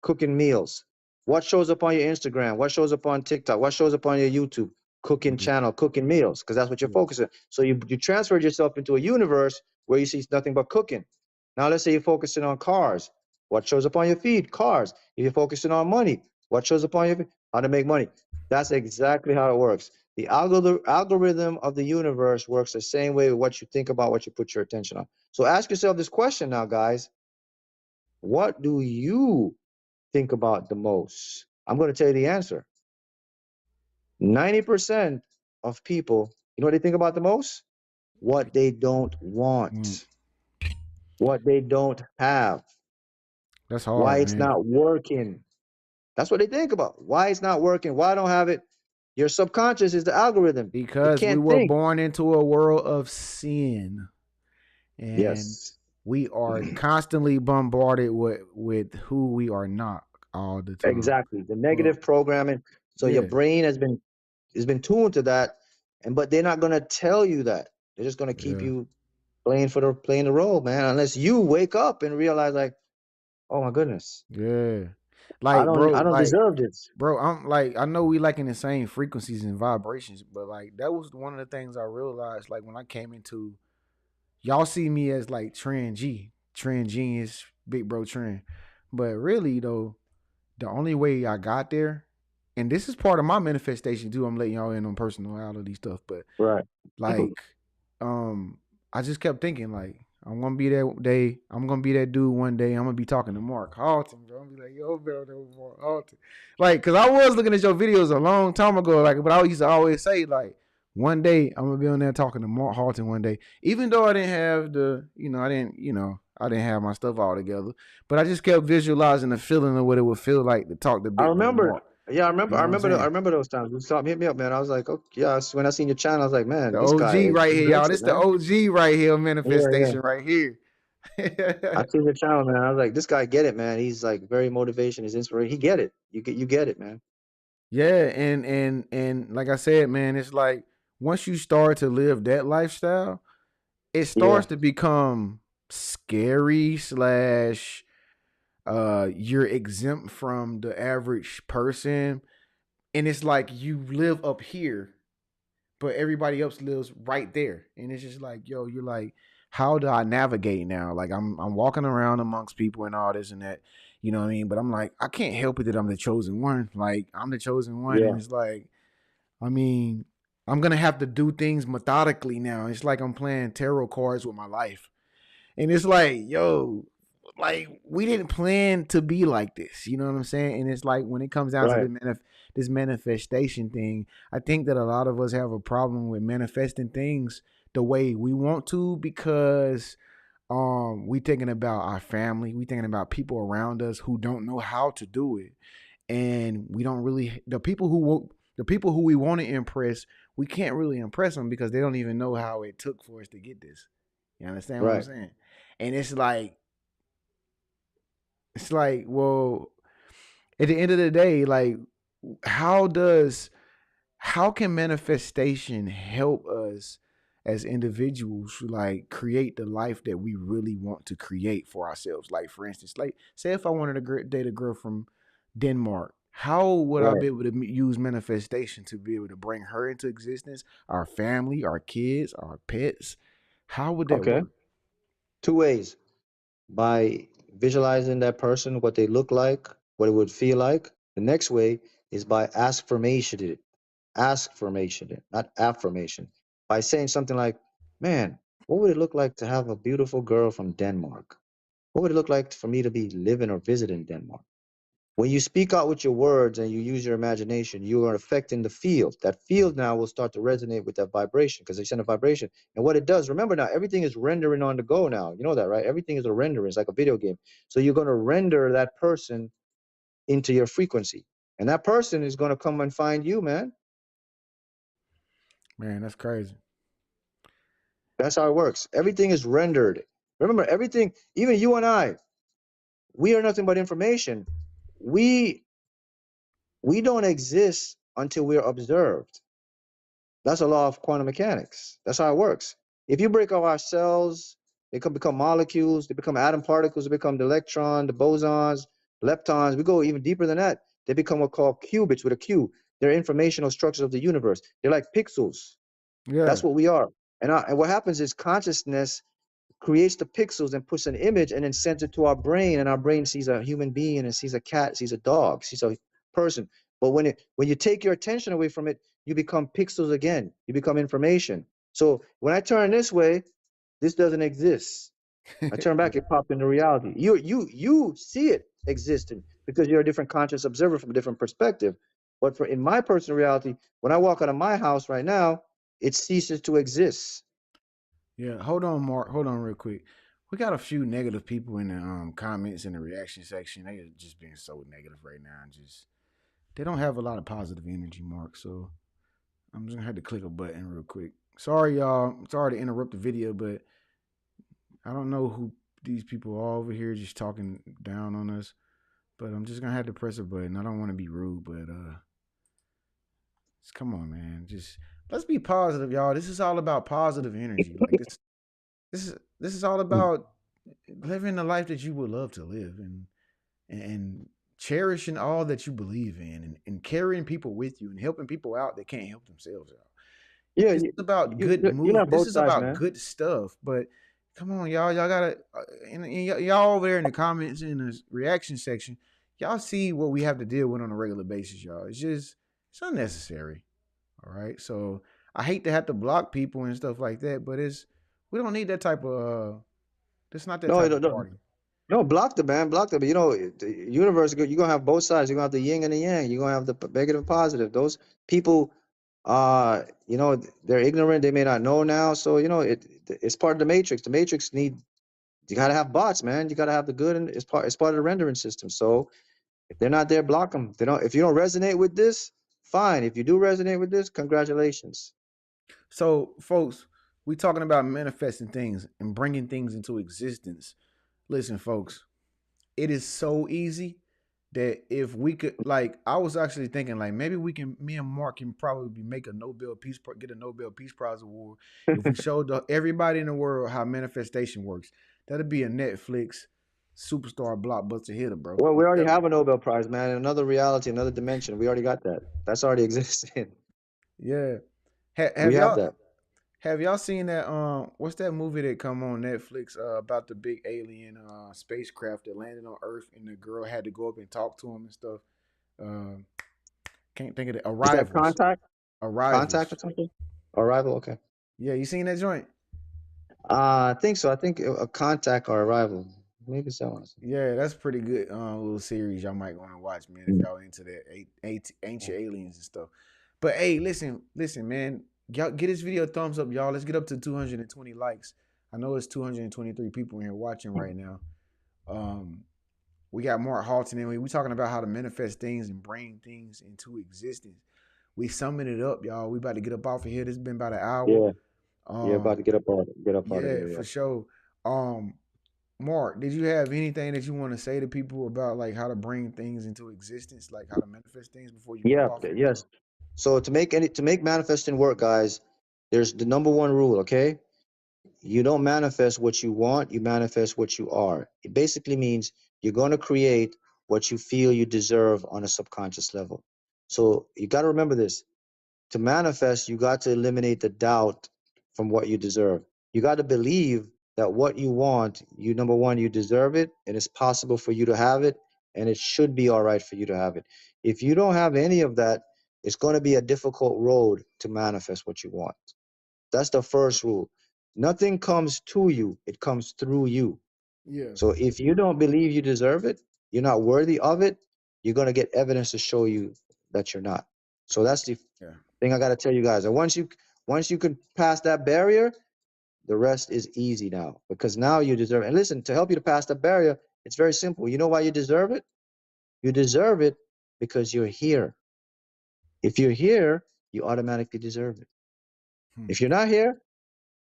cooking meals, what shows up on your Instagram? What shows up on TikTok? What shows up on your YouTube? Cooking Mm-hmm. channel, cooking meals, because that's what you're focusing. So you transferred yourself into a universe where you see nothing but cooking. Now let's say you're focusing on cars. What shows up on your feed? Cars. If you're focusing on money, what shows up on your feed? How to make money. That's exactly how it works. The algorithm of the universe works the same way with what you think about, what you put your attention on. So ask yourself this question now, guys. What do you think about the most? I'm going to tell you the answer. 90% of people, you know what they think about the most? What they don't Mm, want, what they don't have, that's why hard, it's man. not working. That's what they think about. Why it's not working, why I don't have it. Your subconscious is the algorithm. It Because we can't were think. born into a world of sin, and Yes, we are constantly bombarded with who we are not all the time. exactly. The Well, negative programming. So your yeah, brain has been tuned to that, and but they're not gonna tell you that. They're just gonna keep yeah, you playing the role, man. Unless you wake up and realize, like, oh my goodness, yeah. I Like, don't bro, I don't like, deserve this. bro, I'm like, I know we like in the same frequencies and vibrations, but like, that was one of the things I realized. Like, when I came into, y'all see me as like Trend G, Trend Genius, Big Bro Trend, but really though, the only way I got there, and this is part of my manifestation too. I'm letting y'all in on personality stuff, but Right. like, um, I just kept thinking like I'm gonna be that day. I'm gonna be that dude one day. I'm gonna be talking to Mark Halton, bro. I'm gonna be like, yo, bro, that was Mark Halton. Like, cause I was looking at your videos a long time ago, like, but I used to always say like, one day I'm gonna be on there talking to Mark Halton one day. Even though I didn't have the, I didn't have my stuff all together, but I just kept visualizing the feeling of what it would feel like to talk to I Big Bro remember. Mark. Yeah, I remember. You I know what I'm remember. I saying? remember those times. You stopped, hit me up, man. I was like, okay, yeah. When I seen your channel, I was like, man, The this guy, OG right he here, gets y'all. it, This the man. OG right here, Yeah, yeah. manifestation right here. I seen your channel, man. I was like, this guy get it, man. He's like very motivation. He's inspiration. He get it. You get it, man. Yeah, and like I said, man, it's like once you start to live that lifestyle, it Yeah. starts to become scary slash you're exempt from the average person. And it's like you live up here, but everybody else lives right there. And it's just like, yo, you're like, how do I navigate now? Like I'm walking around amongst people and all this and that, you know what I mean? But I'm like, I can't help it that I'm the chosen one. Like I'm the chosen one, Yeah. and it's like, I mean, I'm gonna have to do things methodically now. It's like I'm playing tarot cards with my life. And it's like, yo, like we didn't plan to be like this. You know what I'm saying? And it's like when it comes down to Right. this manifestation thing, I think that a lot of us have a problem with manifesting things the way we want to because we thinking about our family, we thinking about people around us who don't know how to do it, and we don't really the people who we want to impress, we can't really impress them because they don't even know how it took for us to get this. You understand what I'm Right. saying? And it's like, well, at the end of the day, like, how does how can manifestation help us as individuals to like create the life that we really want to create for ourselves? Like, for instance, like, say if I wanted to date a girl from Denmark, how would I Right. be able to use manifestation to be able to bring her into existence, our family, our kids, our pets? How would that Okay. work? Two ways. By visualizing that person, what they look like, what it would feel like. The next way is by ask formation, not affirmation. By saying something like, man, what would it look like to have a beautiful girl from Denmark? What would it look like for me to be living or visiting Denmark? When you speak out with your words and you use your imagination, you are affecting the field. That field now will start to resonate with that vibration because they send a vibration. And what it does, remember now, everything is rendering on the go now. You know that, right? Everything is a render. It's like a video game. So you're going to render that person into your frequency. And that person is going to come and find you, man. Man, that's crazy. That's how it works. Everything is rendered. Remember, everything, even you and I, we are nothing but information. We we don't exist until we're observed. That's a law of quantum mechanics. That's how it works. If you break up our cells, they can become molecules, they become atom particles, they become the electron, the bosons, leptons. We go even deeper than that. They become what called qubits with a Q. They're informational structures of the universe. They're like pixels. Yeah. That's what we are. And what happens is consciousness creates the pixels and puts an image and then sends it to our brain, and our brain sees a human being and sees a cat, sees a dog, sees a person. But when you take your attention away from it, you become pixels again. You become information. So when I turn this way, this doesn't exist. I turn back, it popped into reality. You see it. existing because you're a different conscious observer from a different perspective. But for in my personal reality, when I walk out of my house right now, it ceases to exist. Yeah, hold on, Mark. Hold on, real quick. We got a few negative people in the comments in the reaction section. They are just being so negative right now, and just they don't have a lot of positive energy, Mark. So I'm just gonna have to click a button real quick. Sorry, y'all. Sorry to interrupt the video, but I don't know who these people are over here just talking down on us. But I'm just gonna have to press a button. I don't want to be rude, but just come on, man. Just let's be positive, y'all. This is all about positive energy. Like this is all about living the life that you would love to live, and cherishing all that you believe in, and carrying people with you and helping people out that can't help themselves out. Yeah, This is about good you move. have This both is sides, about man. good stuff. But come on, y'all gotta and y'all over there in the comments in the reaction section, y'all see what we have to deal with on a regular basis, y'all. It's unnecessary. All right. So I hate to have to block people and stuff like that, but we don't need that type of it's not that No, type no, of no, party. no, block the man, block the. You know, the universe. You're gonna have both sides. You're gonna have the yin and the yang. You're gonna have the negative and positive. Those people, you know, they're ignorant. They may not know now. So you know, it's part of the matrix. The matrix need. You gotta have bots, man. You gotta have the good, and it's part of the rendering system. So if they're not there, block them. They don't. If you don't resonate with this, fine. If you do resonate with this, congratulations. So, folks, we talking about manifesting things and bringing things into existence. Listen, folks, it is so easy that if we could, like, I was actually thinking, like, maybe me and Mark can probably make a get a Nobel Peace Prize award if we showed everybody in the world how manifestation works. That'd be a Netflix superstar blockbuster hitter, bro. Well, I'm we already telling have a Nobel Prize, man. In another reality, another dimension. We already got that. That's already existing. you. Yeah. We Have have y'all that. Have y'all seen that? What's that movie that come on Netflix? About the big alien spacecraft that landed on Earth, and the girl had to go up and talk to him and stuff. Uh, can't think of it. Is that Arrivals. contact? Contact Arrivals. or something? Arrival. Okay. Yeah, you seen that joint? I think so. I think a contact or arrival. Maybe so. Yeah, that's pretty good. Little series y'all might want to watch, man, if y'all into that ancient aliens and stuff. But hey, listen, man. Y'all get this video a thumbs up, y'all. Let's get up to 220 likes. I know it's 223 people in here watching right now. Um, We got Mark Halton in. We talking about how to manifest things and bring things into existence. We summing it up, y'all. We about to get up off of here. This has been about an hour. Yeah. Yeah. About to Um, get up out of yeah, here. for Yeah. sure. Um, Mark, did you have anything that you want to say to people about like how to bring things into existence, like how to manifest things before you get up Yeah. off here? Yes. So to make manifesting work, guys, there's the number one rule. Okay. You don't manifest what you want. You manifest what you are. It basically means you're going to create what you feel you deserve on a subconscious level. So you got to remember this. To manifest, you got to eliminate the doubt from what you deserve. You got to believe that what you want, you number one, you deserve it, and it's possible for you to have it, and it should be all right for you to have it. If you don't have any of that, it's going to be a difficult road to manifest what you want. That's the first rule. Nothing comes to you, it comes through you. Yeah, So if you don't believe you deserve it, you're not worthy of it, you're going to get evidence to show you that you're not. So that's the yeah, thing I got to tell you guys. And once you can pass that barrier, the rest is easy now because now you deserve it. And listen, to help you to pass that barrier, it's very simple. You know why you deserve it? You deserve it because you're here. If you're here, you automatically deserve it. hmm. If you're not here,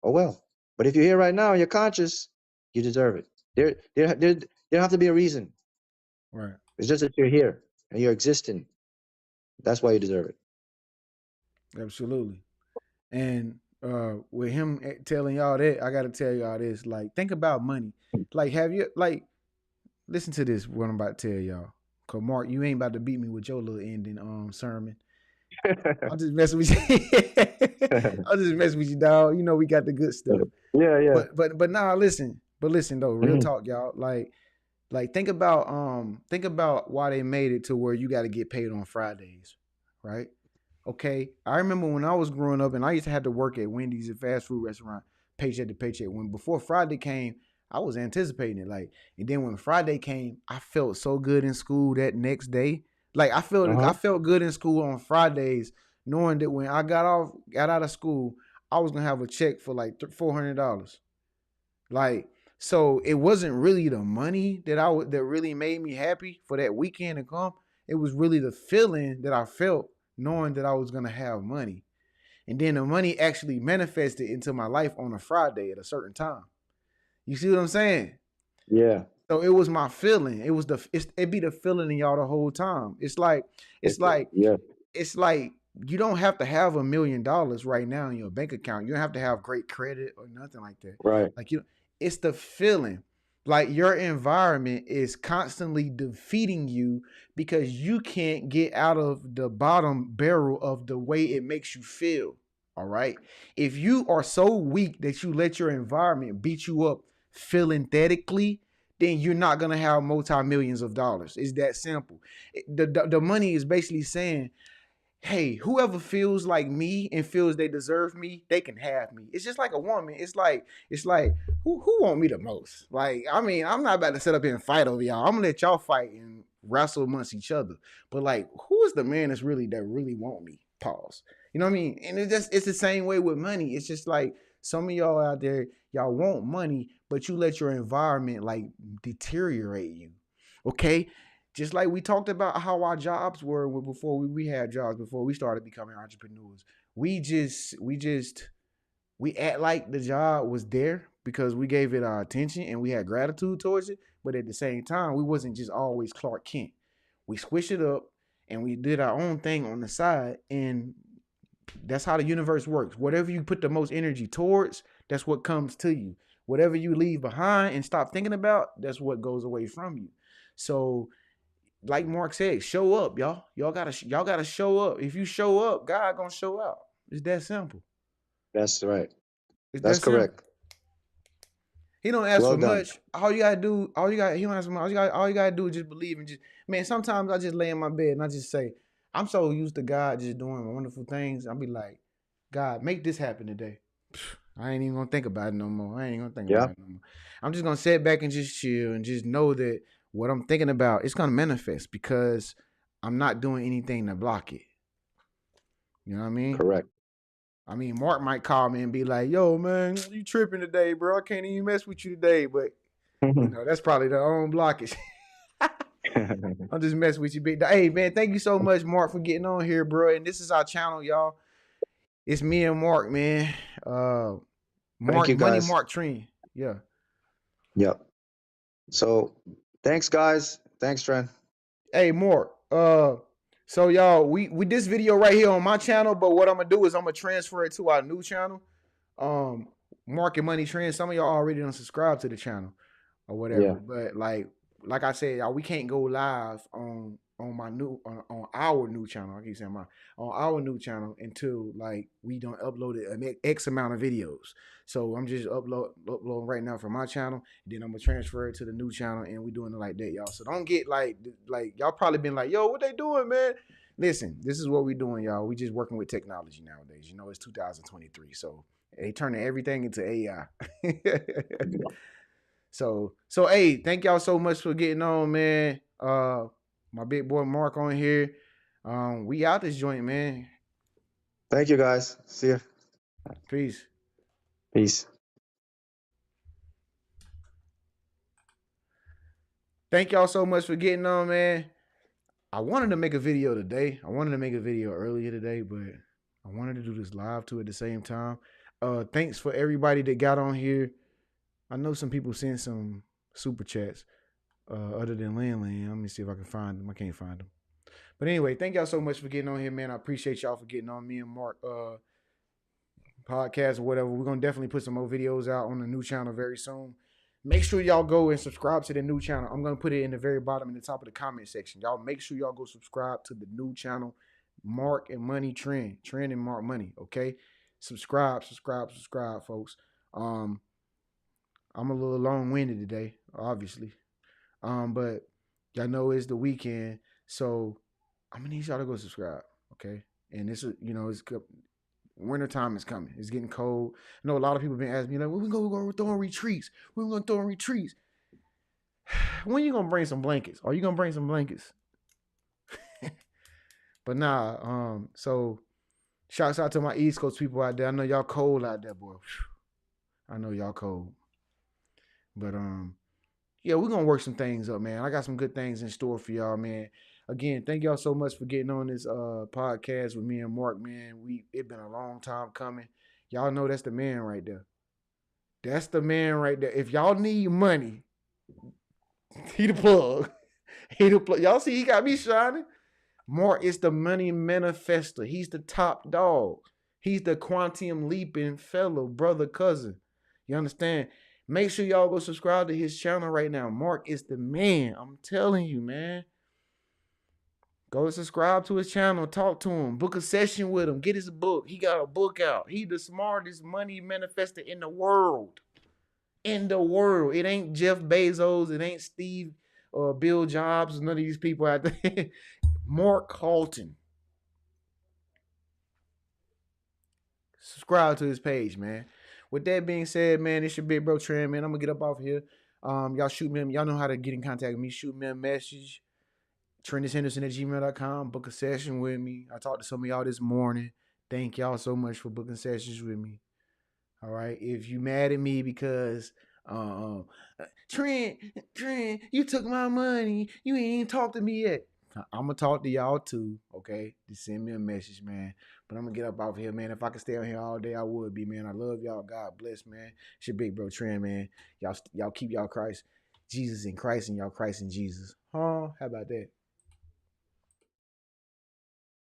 oh well. But if you're here right now and you're conscious, you deserve it. There don't have to be a reason. Right, It's just that you're here and you're existing. That's why you deserve it. absolutely. And with him telling y'all that, I got to tell y'all this. Like, think about money. Like, have you like listen to this? What I'm about to tell y'all. Cause Mark, you ain't about to beat me with your little ending sermon. I'm just messing with you. I'm just messing with you, dog. You know we got the good stuff. Yeah, yeah. But nah, listen. But listen though, real Mhm. talk, y'all. Like think about why they made it to where you got to get paid on Fridays, right? Okay, I remember when I was growing up and I used to have to work at Wendy's, a fast food restaurant, paycheck to paycheck. When before Friday came, I was anticipating it. Like, and then when Friday came, I felt so good in school that next day. Like I Uh-huh. felt good in school on Fridays, knowing that when I got out of school, I was gonna have a check for like $400. Like, so it wasn't really the money that really made me happy for that weekend to come. It was really the feeling that I felt knowing that I was gonna have money. And then the money actually manifested into my life on a Friday at a certain time. You see what I'm saying? Yeah. So it was my feeling. It be the feeling in y'all the whole time. It's like Yeah. it's like you don't have to have $1 million right now in your bank account. You don't have to have great credit or nothing like that. Right. Like it's the feeling. Like your environment is constantly defeating you because you can't get out of the bottom barrel of the way it makes you feel. All right. If you are so weak that you let your environment beat you up philanthetically, then you're not gonna have multi-millions of dollars. It's that simple. The money is basically saying, hey, whoever feels like me and feels they deserve me, they can have me. It's just like a woman. It's like who want me the most? Like, I mean, I'm not about to sit up here and fight over y'all. I'm gonna let y'all fight and wrestle amongst each other. But like, who is the man that really want me? Pause. You know what I mean? And it's the same way with money. It's just like some of y'all out there, y'all want money, but you let your environment like deteriorate you. Okay, just like we talked about how our jobs were before we had jobs before we started becoming entrepreneurs. We act like the job was there because we gave it our attention and we had gratitude towards it. But at the same time, we wasn't just always Clark Kent. We switched it up and we did our own thing on the side. And that's how the universe works. Whatever you put the most energy towards, that's what comes to you. Whatever you leave behind and stop thinking about, that's what goes away from you. So like Mark said, show up, y'all. Y'all gotta show up. If you show up, God gonna show out. It's that simple. That's right. It's That's that simple. correct. He don't ask Well for done. much. All you gotta do, all you got, he don't ask for much. All you gotta do is just believe and just man. Sometimes I just lay in my bed and I just say, I'm so used to God just doing wonderful things. I'll be like, God, make this happen today. I ain't even gonna think about it no more. I ain't gonna think Yeah. about it no more. I'm just gonna sit back and just chill and just know that what I'm thinking about it's gonna manifest because I'm not doing anything to block it. You know what I mean? Correct. I mean, Mark might call me and be like, "Yo, man, you tripping today, bro? I can't even mess with you today." But that's probably their own blockage. I'm just messing with you, big. Hey, man, thank you so much, Mark, for getting on here, bro. And this is our channel, y'all. It's me and Mark, man. Uh, Thank Mark you, Money, guys. Mark Treen. Yeah. Yep. So, thanks, guys. Thanks, Tren. Hey, Mark. So y'all, we this video right here on my channel, but what I'm gonna do is I'm gonna transfer it to our new channel. Um, Market Money Trend. Some of y'all already done subscribe to the channel or Yeah. whatever. But like I said, y'all, we can't go live on my new on our new channel. I keep saying my on our new channel until like we don't upload an X amount of videos. So I'm just uploading right now from my channel. Then I'm gonna transfer it to the new channel, and we doing it like that, y'all. So don't get like y'all probably been like, yo, what they doing, man? Listen, this is what we doing, y'all. We just working with technology nowadays. You know, it's 2023, so they turning everything into AI. So hey, thank y'all so much for getting on, man. My big boy Mark on here. We out this joint, man. Thank you, guys. See ya. Peace. Peace. Thank y'all so much for getting on, man. I wanted to make a video today. I wanted to make a video earlier today, but I wanted to do this live too at the same time. Thanks for everybody that got on here. I know some people sent some super chats. Other than Landland, let me see if I can find them. I can't find them. But anyway, thank y'all so much for getting on here, man. I appreciate y'all for getting on me and Mark podcast or whatever. We're gonna definitely put some more videos out on the new channel very soon. Make sure y'all go and subscribe to the new channel. I'm gonna put it in the very bottom in the top of the comment section. Y'all make sure y'all go subscribe to the new channel, Mark and Money Trend. Trend and Mark Money. Okay. Subscribe, folks. Um, I'm a little long-winded today, obviously. But y'all know it's the weekend, so I'm gonna need y'all to go subscribe, okay? And this is, it's Wintertime is coming. It's getting cold. I know a lot of people been asking me, like, when we gonna throw in retreats? When we gonna throw in retreats? When you gonna bring some blankets? Are you gonna bring some blankets? But nah, so shouts out to my East Coast people out there. I know y'all cold out there, boy. I know y'all cold. But yeah, we're gonna work some things up, man. I got some good things in store for y'all, man. Again, thank y'all so much for getting on this podcast with me and Mark, man. It been a long time coming. Y'all know that's the man right there. That's the man right there. If y'all need money, he the plug. He the plug. Y'all see he got me shining. Mark is the money manifester. He's the top dog. He's the quantum leaping fellow, brother, cousin. You understand? Make sure y'all go subscribe to his channel right now. Mark is the man. I'm telling you, man. Go subscribe to his channel. Talk to him. Book a session with him. Get his book. He got a book out. He the smartest money manifester in the world. In the world. It ain't Jeff Bezos. It ain't Steve or Bill Jobs. None of these people out there. Mark Carlton. Subscribe to his page, man. With that being said, man, it's your big bro Tren, man. I'm gonna get up off here. Y'all shoot me. Y'all know how to get in contact with me. Shoot me a message. TrennisHenderson@gmail.com. Book a session with me. I talked to some of y'all this morning. Thank y'all so much for booking sessions with me. All right. If you mad at me because Trent, you took my money. You ain't even talked to me yet. I'm gonna talk to y'all too. Okay. Just send me a message, man. But I'm gonna get up off here, man. If I could stay on here all day, I would be, man. I love y'all. God bless, man. It's your big bro Trent, man. Y'all keep y'all Christ, Jesus in Christ, and y'all Christ in Jesus. Huh? How about that?